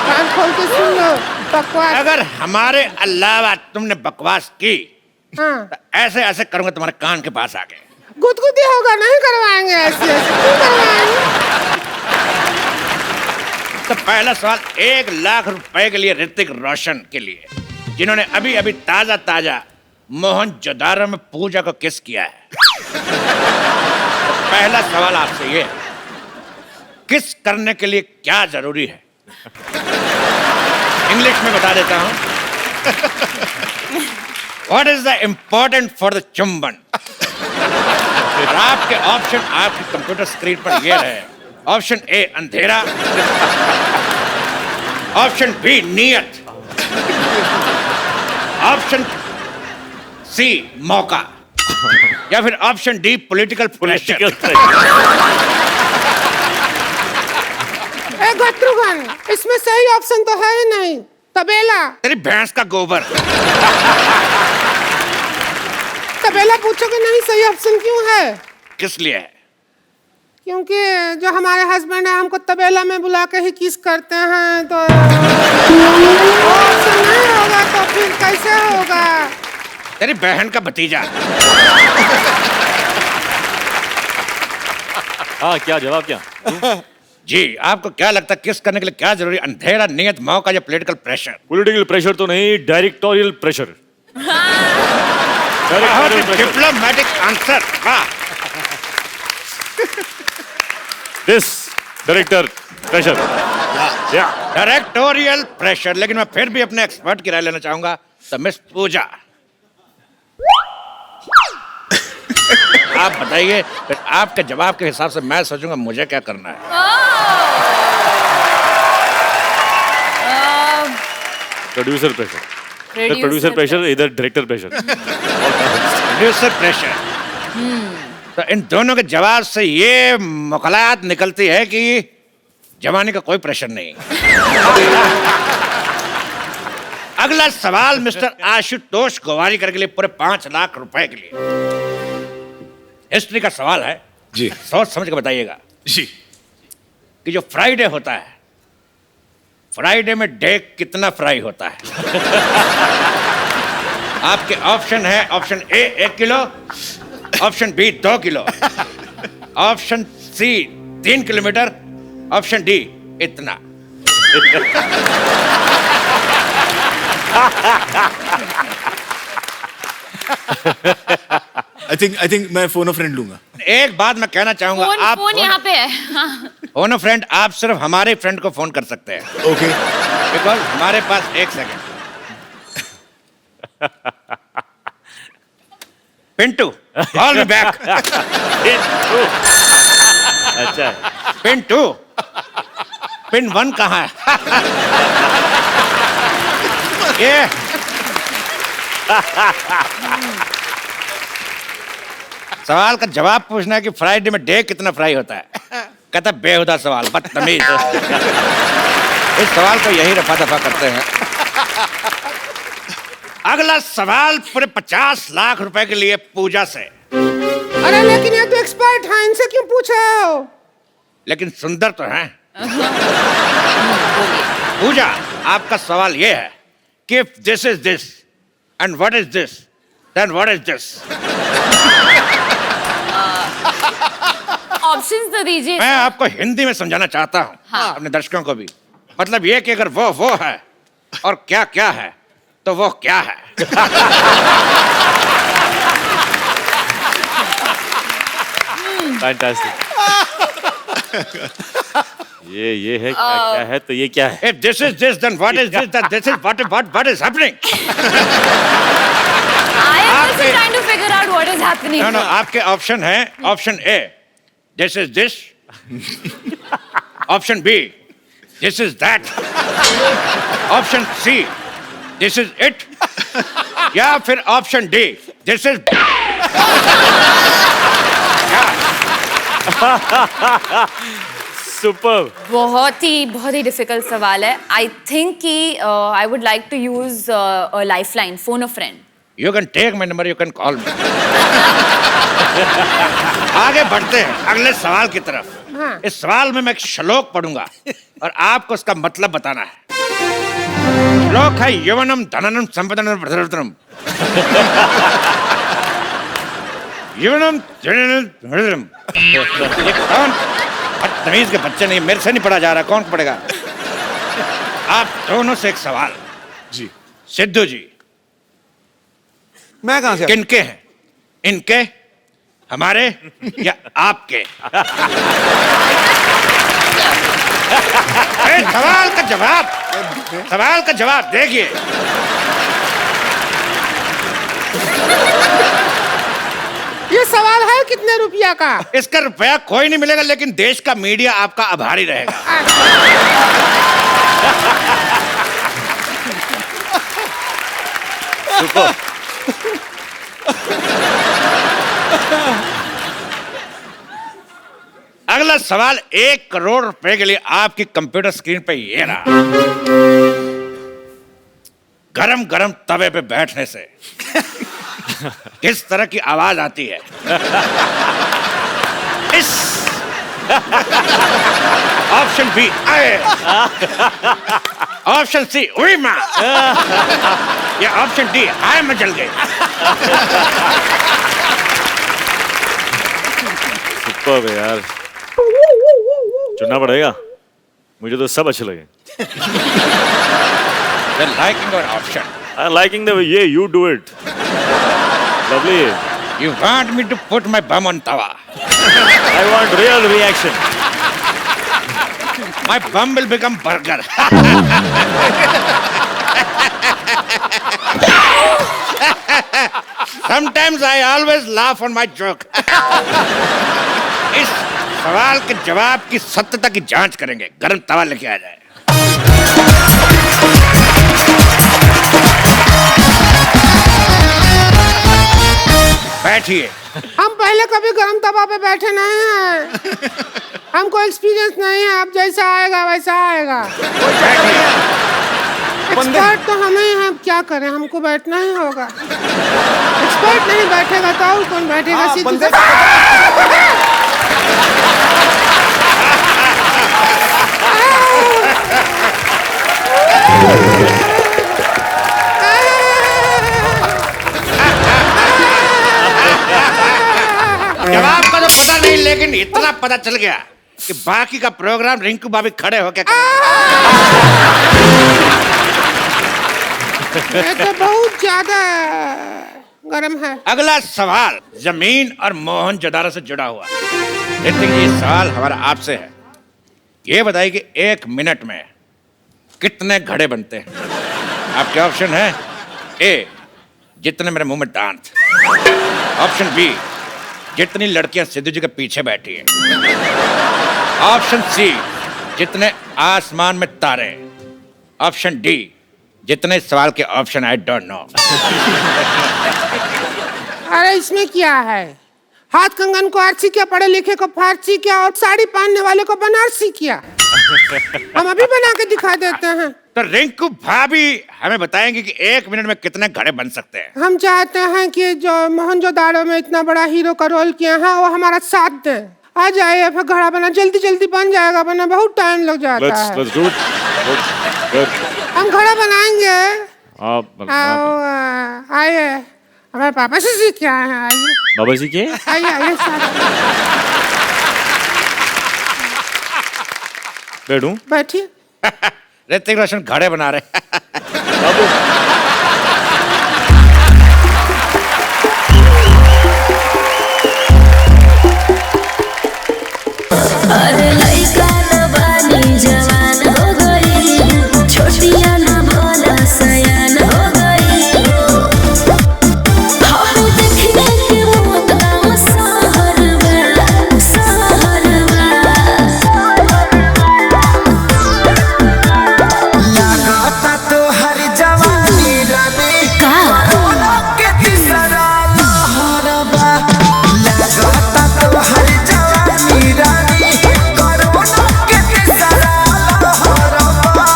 कान खोल के सुन लो। बकवास। अगर हमारे अलावा तुमने बकवास की हाँ। तो ऐसे ऐसे करूंगा तुम्हारे कान के पास आके। गुदगुदी होगा, नहीं करवाएंगे ऐसे क्यों करवाएंगे? तो पहला सवाल 1 लाख रुपए के लिए ऋतिक रोशन के लिए, जिन्होंने अभी अभी ताजा ताजा मोहनजोदारो में पूजा को किस किया है। तो पहला सवाल आपसे ये है, किस करने के लिए क्या जरूरी है? इंग्लिश में बता देता हूं। What is the important for the चुंबन? आपके ऑप्शन आपकी कंप्यूटर स्क्रीन पर ये रहे। ऑप्शन ए अंधेरा, ऑप्शन बी नियत, ऑप्शन सी मौका, या फिर ऑप्शन डी पॉलिटिकल प्रेशर। गत्रुगन, इसमें सही ऑप्शन तो है ही नहीं। तबेला। तेरी भैंस का गोबर। तबेला पूछोगे नहीं, सही ऑप्शन क्यों है? किस लिए है? क्योंकि जो हमारे हस्बैंड है हमको तबेला में बुला के ही किस करते हैं, तो ऑप्शन नहीं होगा तो फिर कैसे होगा? तेरी बहन का भतीजा। हाँ क्या जवाब क्या? जी आपको क्या लगता है किस करने के लिए क्या जरूरी? अंधेरा, नियत, मौका या पॉलिटिकल प्रेशर? पॉलिटिकल प्रेशर तो नहीं, directorial pressure. Diplomatic answer. This director pressure. Directorial pressure. लेकिन मैं फिर भी अपने एक्सपर्ट की राय लेना चाहूंगा। तो मिस पूजा आप बताइए, फिर आपके जवाब के हिसाब से मैं सोचूंगा मुझे क्या करना है। Producer pressure. प्रोड्यूसर प्रेशर, इधर डायरेक्टर प्रेशर। Producer pressure. तो इन दोनों के जवाब से ये मुखलात निकलती है कि जवानी का कोई प्रेशर नहीं। अगला सवाल मिस्टर आशुतोष गोवारिकर के लिए पूरे 5 लाख रुपए के लिए। हिस्ट्री का सवाल है जी, सोच समझ के बताइएगा जी। कि जो फ्राइडे होता है, फ्राइडे में डे कितना फ्राई होता है? आपके ऑप्शन है, option A 1 kilo, option B 2 kilo, option C 3 kilometre, option D इतना। आई थिंक मैं फोन ऑफ फ्रेंड लूंगा। एक बात मैं कहना चाहूंगा, आप फोन यहाँ पे है। फोन फ्रेंड आप सिर्फ हमारे फ्रेंड को फोन कर सकते हैं। ओके। बिकॉज हमारे पास 1 second. Pintu call me back. अच्छा पिंटू, पिन 1 कहाँ है? सवाल का जवाब पूछना है कि फ्राइडे में डे कितना फ्राई होता है। कहता बेहुदा सवाल, बदतमीज। इस सवाल को यही रफा दफा करते हैं। अगला सवाल पूरे 50 लाख रुपए के लिए पूजा से। अरे लेकिन ये तो एक्सपर्ट है, इनसे क्यों पूछ रहे हो? लेकिन सुंदर तो हैं। पूजा, आपका सवाल ये है कि if this is this and what is this, then what is this? Options तो दीजिए। मैं आपको हिंदी में समझाना चाहता हूँ, हाँ। अपने दर्शकों को भी। मतलब ये कि अगर वो है और क्या क्या है तो वो क्या है। फैंटास्टिक। ये है क्या है तो ये क्या है? If this is this, then what is this? Then this is what is happening? I am also trying to figure out what is happening. No, आपके ऑप्शन है, ऑप्शन ए, this is this. Option B, this is that. Option C, this is it. या फिर option D, this is super. बहुत ही difficult सवाल है। I think कि I would like to use life line, phone a friend. You can take my number, you can call me. आगे बढ़ते हैं अगले सवाल की तरफ। हाँ। इस सवाल में मैं एक श्लोक पढ़ूंगा और आपको उसका मतलब बताना है। श्लोक है यवनम धननम संपदनम प्रधनम। यवनम धननम प्रधनम। ये कौन बदतमीज के बच्चे? नहीं, मेरे से नहीं पढ़ा जा रहा, कौन पढ़ेगा? आप दोनों से एक सवाल जी। सिद्धू जी, मैं कहां से? किनके हैं? इनके, हमारे या आपके? सवाल का जवाब देखिए। ये सवाल है कितने रुपया का? इसका रुपया कोई नहीं मिलेगा, लेकिन देश का मीडिया आपका आभारी रहेगा। अगला सवाल 1 करोड़ रुपए के लिए आपकी कंप्यूटर स्क्रीन पे ये रहा। गरम गरम तवे पे बैठने से किस तरह की आवाज आती है? इस ऑप्शन बी आए, ऑप्शन सी उई मां, या ऑप्शन डी हाय मैं जल गई। सुपर है यार, चुनना पड़ेगा। मुझे तो सब अच्छे लगे। They're liking our option. I'm liking the way you do it. Lovely. You want me to put my bum on tawa? I want real reaction. My bum will become burger. Sometimes I always laugh on my joke. इस सवाल के जवाब की सत्यता की जांच करेंगे। गरम तवा लेके आ जाए। बैठिए। हम पहले कभी गरम तवा पे बैठे नहीं हैं। हमको एक्सपीरियंस नहीं है, अब जैसा आएगा वैसा आएगा। एक्सपर्ट तो हम ही हैं, क्या करें, हमको बैठना ही होगा। एक्सपर्ट नहीं बैठेगा तो और कौन बैठेगा? जवाब का तो पता नहीं, लेकिन इतना पता चल गया कि बाकी का प्रोग्राम रिंकू भाभी खड़े होके ये तो बहुत ज्यादा गरम है। अगला सवाल जमीन और मोहनजोदारो से जुड़ा हुआ। ऋतिक जी, सवाल हमारा आपसे है। ये बताइए कि 1 मिनट में कितने घड़े बनते हैं? आपके ऑप्शन है ए, जितने मेरे मुंह में दांत। ऑप्शन बी, जितनी लड़कियां सिद्धू जी के पीछे बैठी हैं। ऑप्शन सी, जितने आसमान में तारे। ऑप्शन डी, जितने सवाल के ऑप्शन आई डोंट नो। अरे इसमें क्या है? हाथ कंगन को आरसी किया, पढ़े लिखे को फारसी किया और साड़ी पहनने वाले को बनारसी किया। हम अभी बना के दिखा देते हैं। तो रिंकू भाभी हमें बताएंगे कि 1 मिनट में कितने घड़े बन सकते हैं। हम चाहते हैं कि जो मोहनजोदाड़ो में इतना बड़ा हीरो का रोल किया है वो हमारा साथ दे। आ जाइए, फिर घड़ा बना जल्दी जल्दी बन जाएगा, बना बहुत टाइम लग जाता है। Let's do it. Good. हम घड़ा बनाएंगे। आप आइए, हमारे पापा से सीख के आए हैं। आइए बाबा जी के आइए बैठूं? बैठिए। ऋतिक रोशन घड़े बना रहे। अरे लइका न बानी जवान हो गई, छोटिया न भोला सयान हो गई। हम देखने के मौत गाँव सहरवा। लागता तो हर जवानी रानी कोरोना के तीसरा लहरबा। लागता तो हर जवानी रानी कोरोना के तीसरा लहरबा।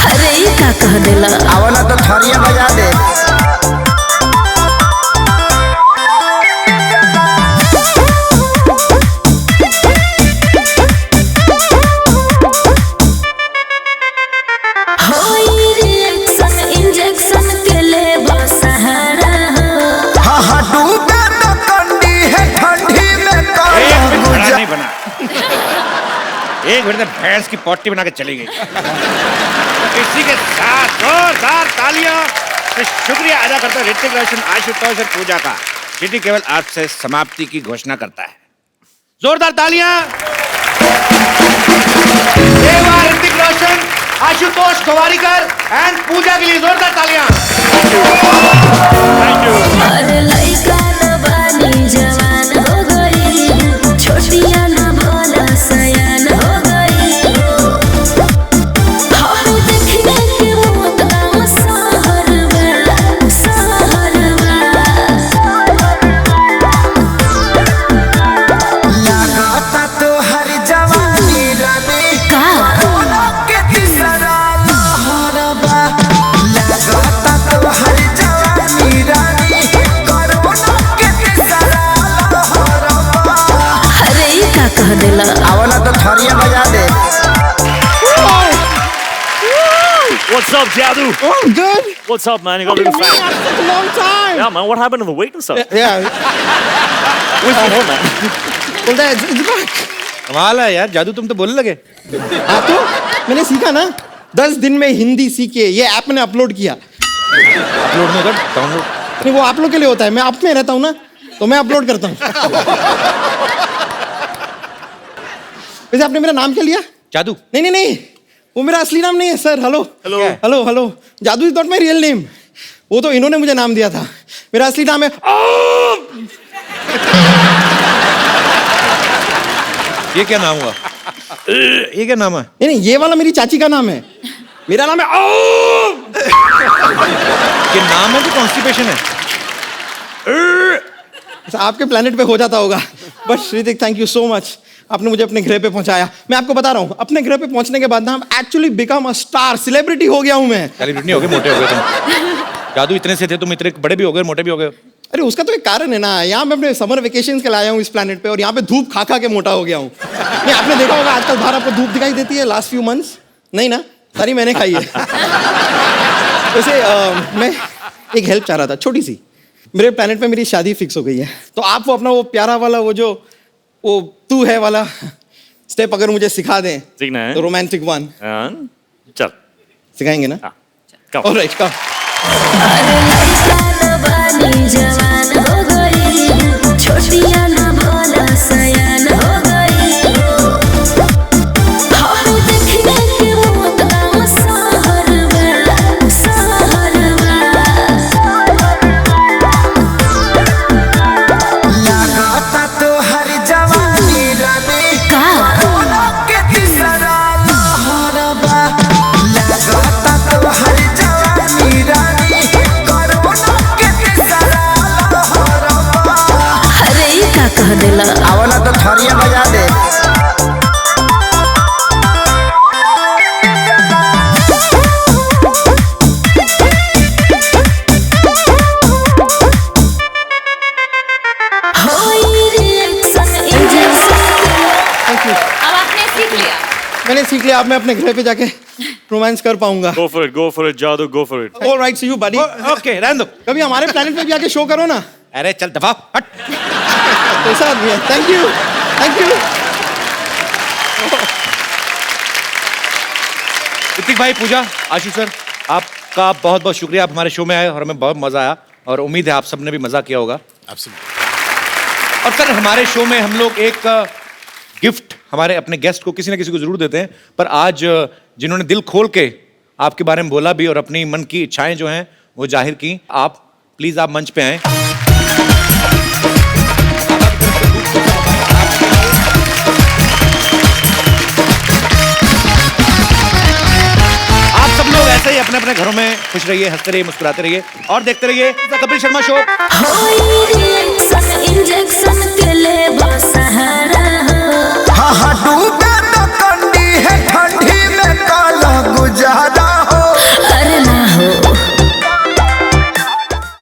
अरे ये का कह देला? आवला तो थरिया बजा दे। होई रिएक्शन इंजेक्शन के ले सहारा हो। हाँ हाँ डूबे तो कंडी है ठंडी में घड़ा गुजा। नहीं बना। 1 मिनट में भैंस की पोटी बना के चली गई। इसी के साथ जोरदार तालियां से शुक्रिया अदा करता हूं ऋतिक रोशन, आशुतोष और पूजा का। सिटी केवल आपसे समाप्ति की घोषणा करता है। जोरदार तालियां ऋतिक रोशन, आशुतोष गोवारीकर एंड पूजा के लिए। जोरदार तालियां। अरे लइका न बानी जवान हो गई, छोटिया न भोला सयान हो गई। हम देखने के मौत गाँव सहरवा। लागता तो हर जवानी रानी कोरोना के तीसरा लहरबा। लागता तो हर जवानी रानी कोरोना के तीसरा लहरबा। अरे ये का कह देला? आवला तो थरिया बजा दे। What's up, Jadu? Oh, I'm good. What's up, man? You got a little Man, fat. it's such a long time. Yeah, man. What happened to the weight and stuff? Yeah. Where's the home, man? Well, it's back. कमाल है यार, जादू तुम तो बोलने लगे। हाँ तो मैंने सीखा ना, 10 दिन में हिंदी सीखे। ये ऐप मैंने अपलोड किया। अपलोड नहीं कर, डाउनलोड। नहीं, वो आप लोग के लिए होता है। मैं आप में रहता हूँ ना, तो मैं अपलोड करता हूँ। वैसे आपने मेरा नाम क्या लिया? जादू। नहीं नहीं नहीं, वो मेरा असली नाम नहीं है sir. Hello hello hello hello, Jadoo is not my real name. वो तो इन्होंने मुझे नाम दिया था। मेरा असली नाम है ये क्या नाम हुआ? ये क्या नाम है? नहीं नहीं, ये वाला मेरी चाची का नाम है। मेरा नाम है ये नाम है कि कॉन्स्टिपेशन है? आपके प्लेनेट पे हो जाता होगा। बट श्रीतिक, थैंक यू सो मच, आपने मुझे अपने ग्रह पे पहुंचाया। मैं आपको बता रहा हूँ, अपने ग्रह पे पहुंचने के बाद ना, हम actually become a star, celebrity हो गया हूँ मैं। सेलिब्रिटी नहीं हो गए, मोटे हो गए तुम। जादू इतने से थे, तुम इतने बड़े भी हो गए, मोटे भी हो गए। अरे उसका तो एक कारण है ना, यहाँ मैं अपने समर वेकेशन के लाया हूँ इस प्लेनेट पे, और यहाँ पे धूप खा खा के मोटा हो गया हूँ। नहीं, आपने देखा होगा आजकल बाहर आपको धूप दिखाई देती है लास्ट फ्यू मंथ्स? नहीं ना, सारी मैंने खाई है। वैसे मैं एक हेल्प चाह रहा था, छोटी सी। मेरे प्लेनेट पे मेरी शादी फिक्स हो गई है, तो आप वो अपना वो प्यारा वाला वो तू है वाला स्टेप अगर मुझे सिखा दें, सीखना है? तो रोमांटिक वन। चल सिखाएंगे ना? ऑलराइट, कम। अरे लइका न बानी जवान हो गई, छोटिया न भोला सयान हो गई। हम देखने के मौत गाँव सहरवा। लागता तो हर जवानी रानी कोरोना के तीसरा लहरबा। लागता तो हर जवानी कह देला आओ ना तो थरिया बजा दे अब आपने सीख लिया। मैंने सीख लिया, अब मैं अपने घर पे जाके रोमांस कर पाऊंगा। Go for it, जादू, go for it. All right, see you, buddy. Okay रहने दो। कभी हमारे प्लेनेट पे भी आके शो करो ना। अरे चल दफा हट। कैसा आदमी है? Thank you, thank you. Hrithik भाई, पूजा, आशीष सर, आपका बहुत बहुत शुक्रिया। आप हमारे शो में आए और हमें बहुत मजा आया और उम्मीद है आप सबने भी मजा किया होगा। और सर हमारे शो में हम लोग एक गिफ्ट हमारे अपने गेस्ट को किसी न किसी को जरूर देते हैं, पर आज जिन्होंने दिल खोल के आपके बारे में बोला भी और अपनी मन की इच्छाएं जो हैं वो जाहिर की, आप प्लीज आप मंच पे आए। आप सब लोग ऐसे ही अपने अपने घरों में खुश रहिए, हंसते रहिए, मुस्कुराते रहिए और देखते रहिए कपिल शर्मा शो।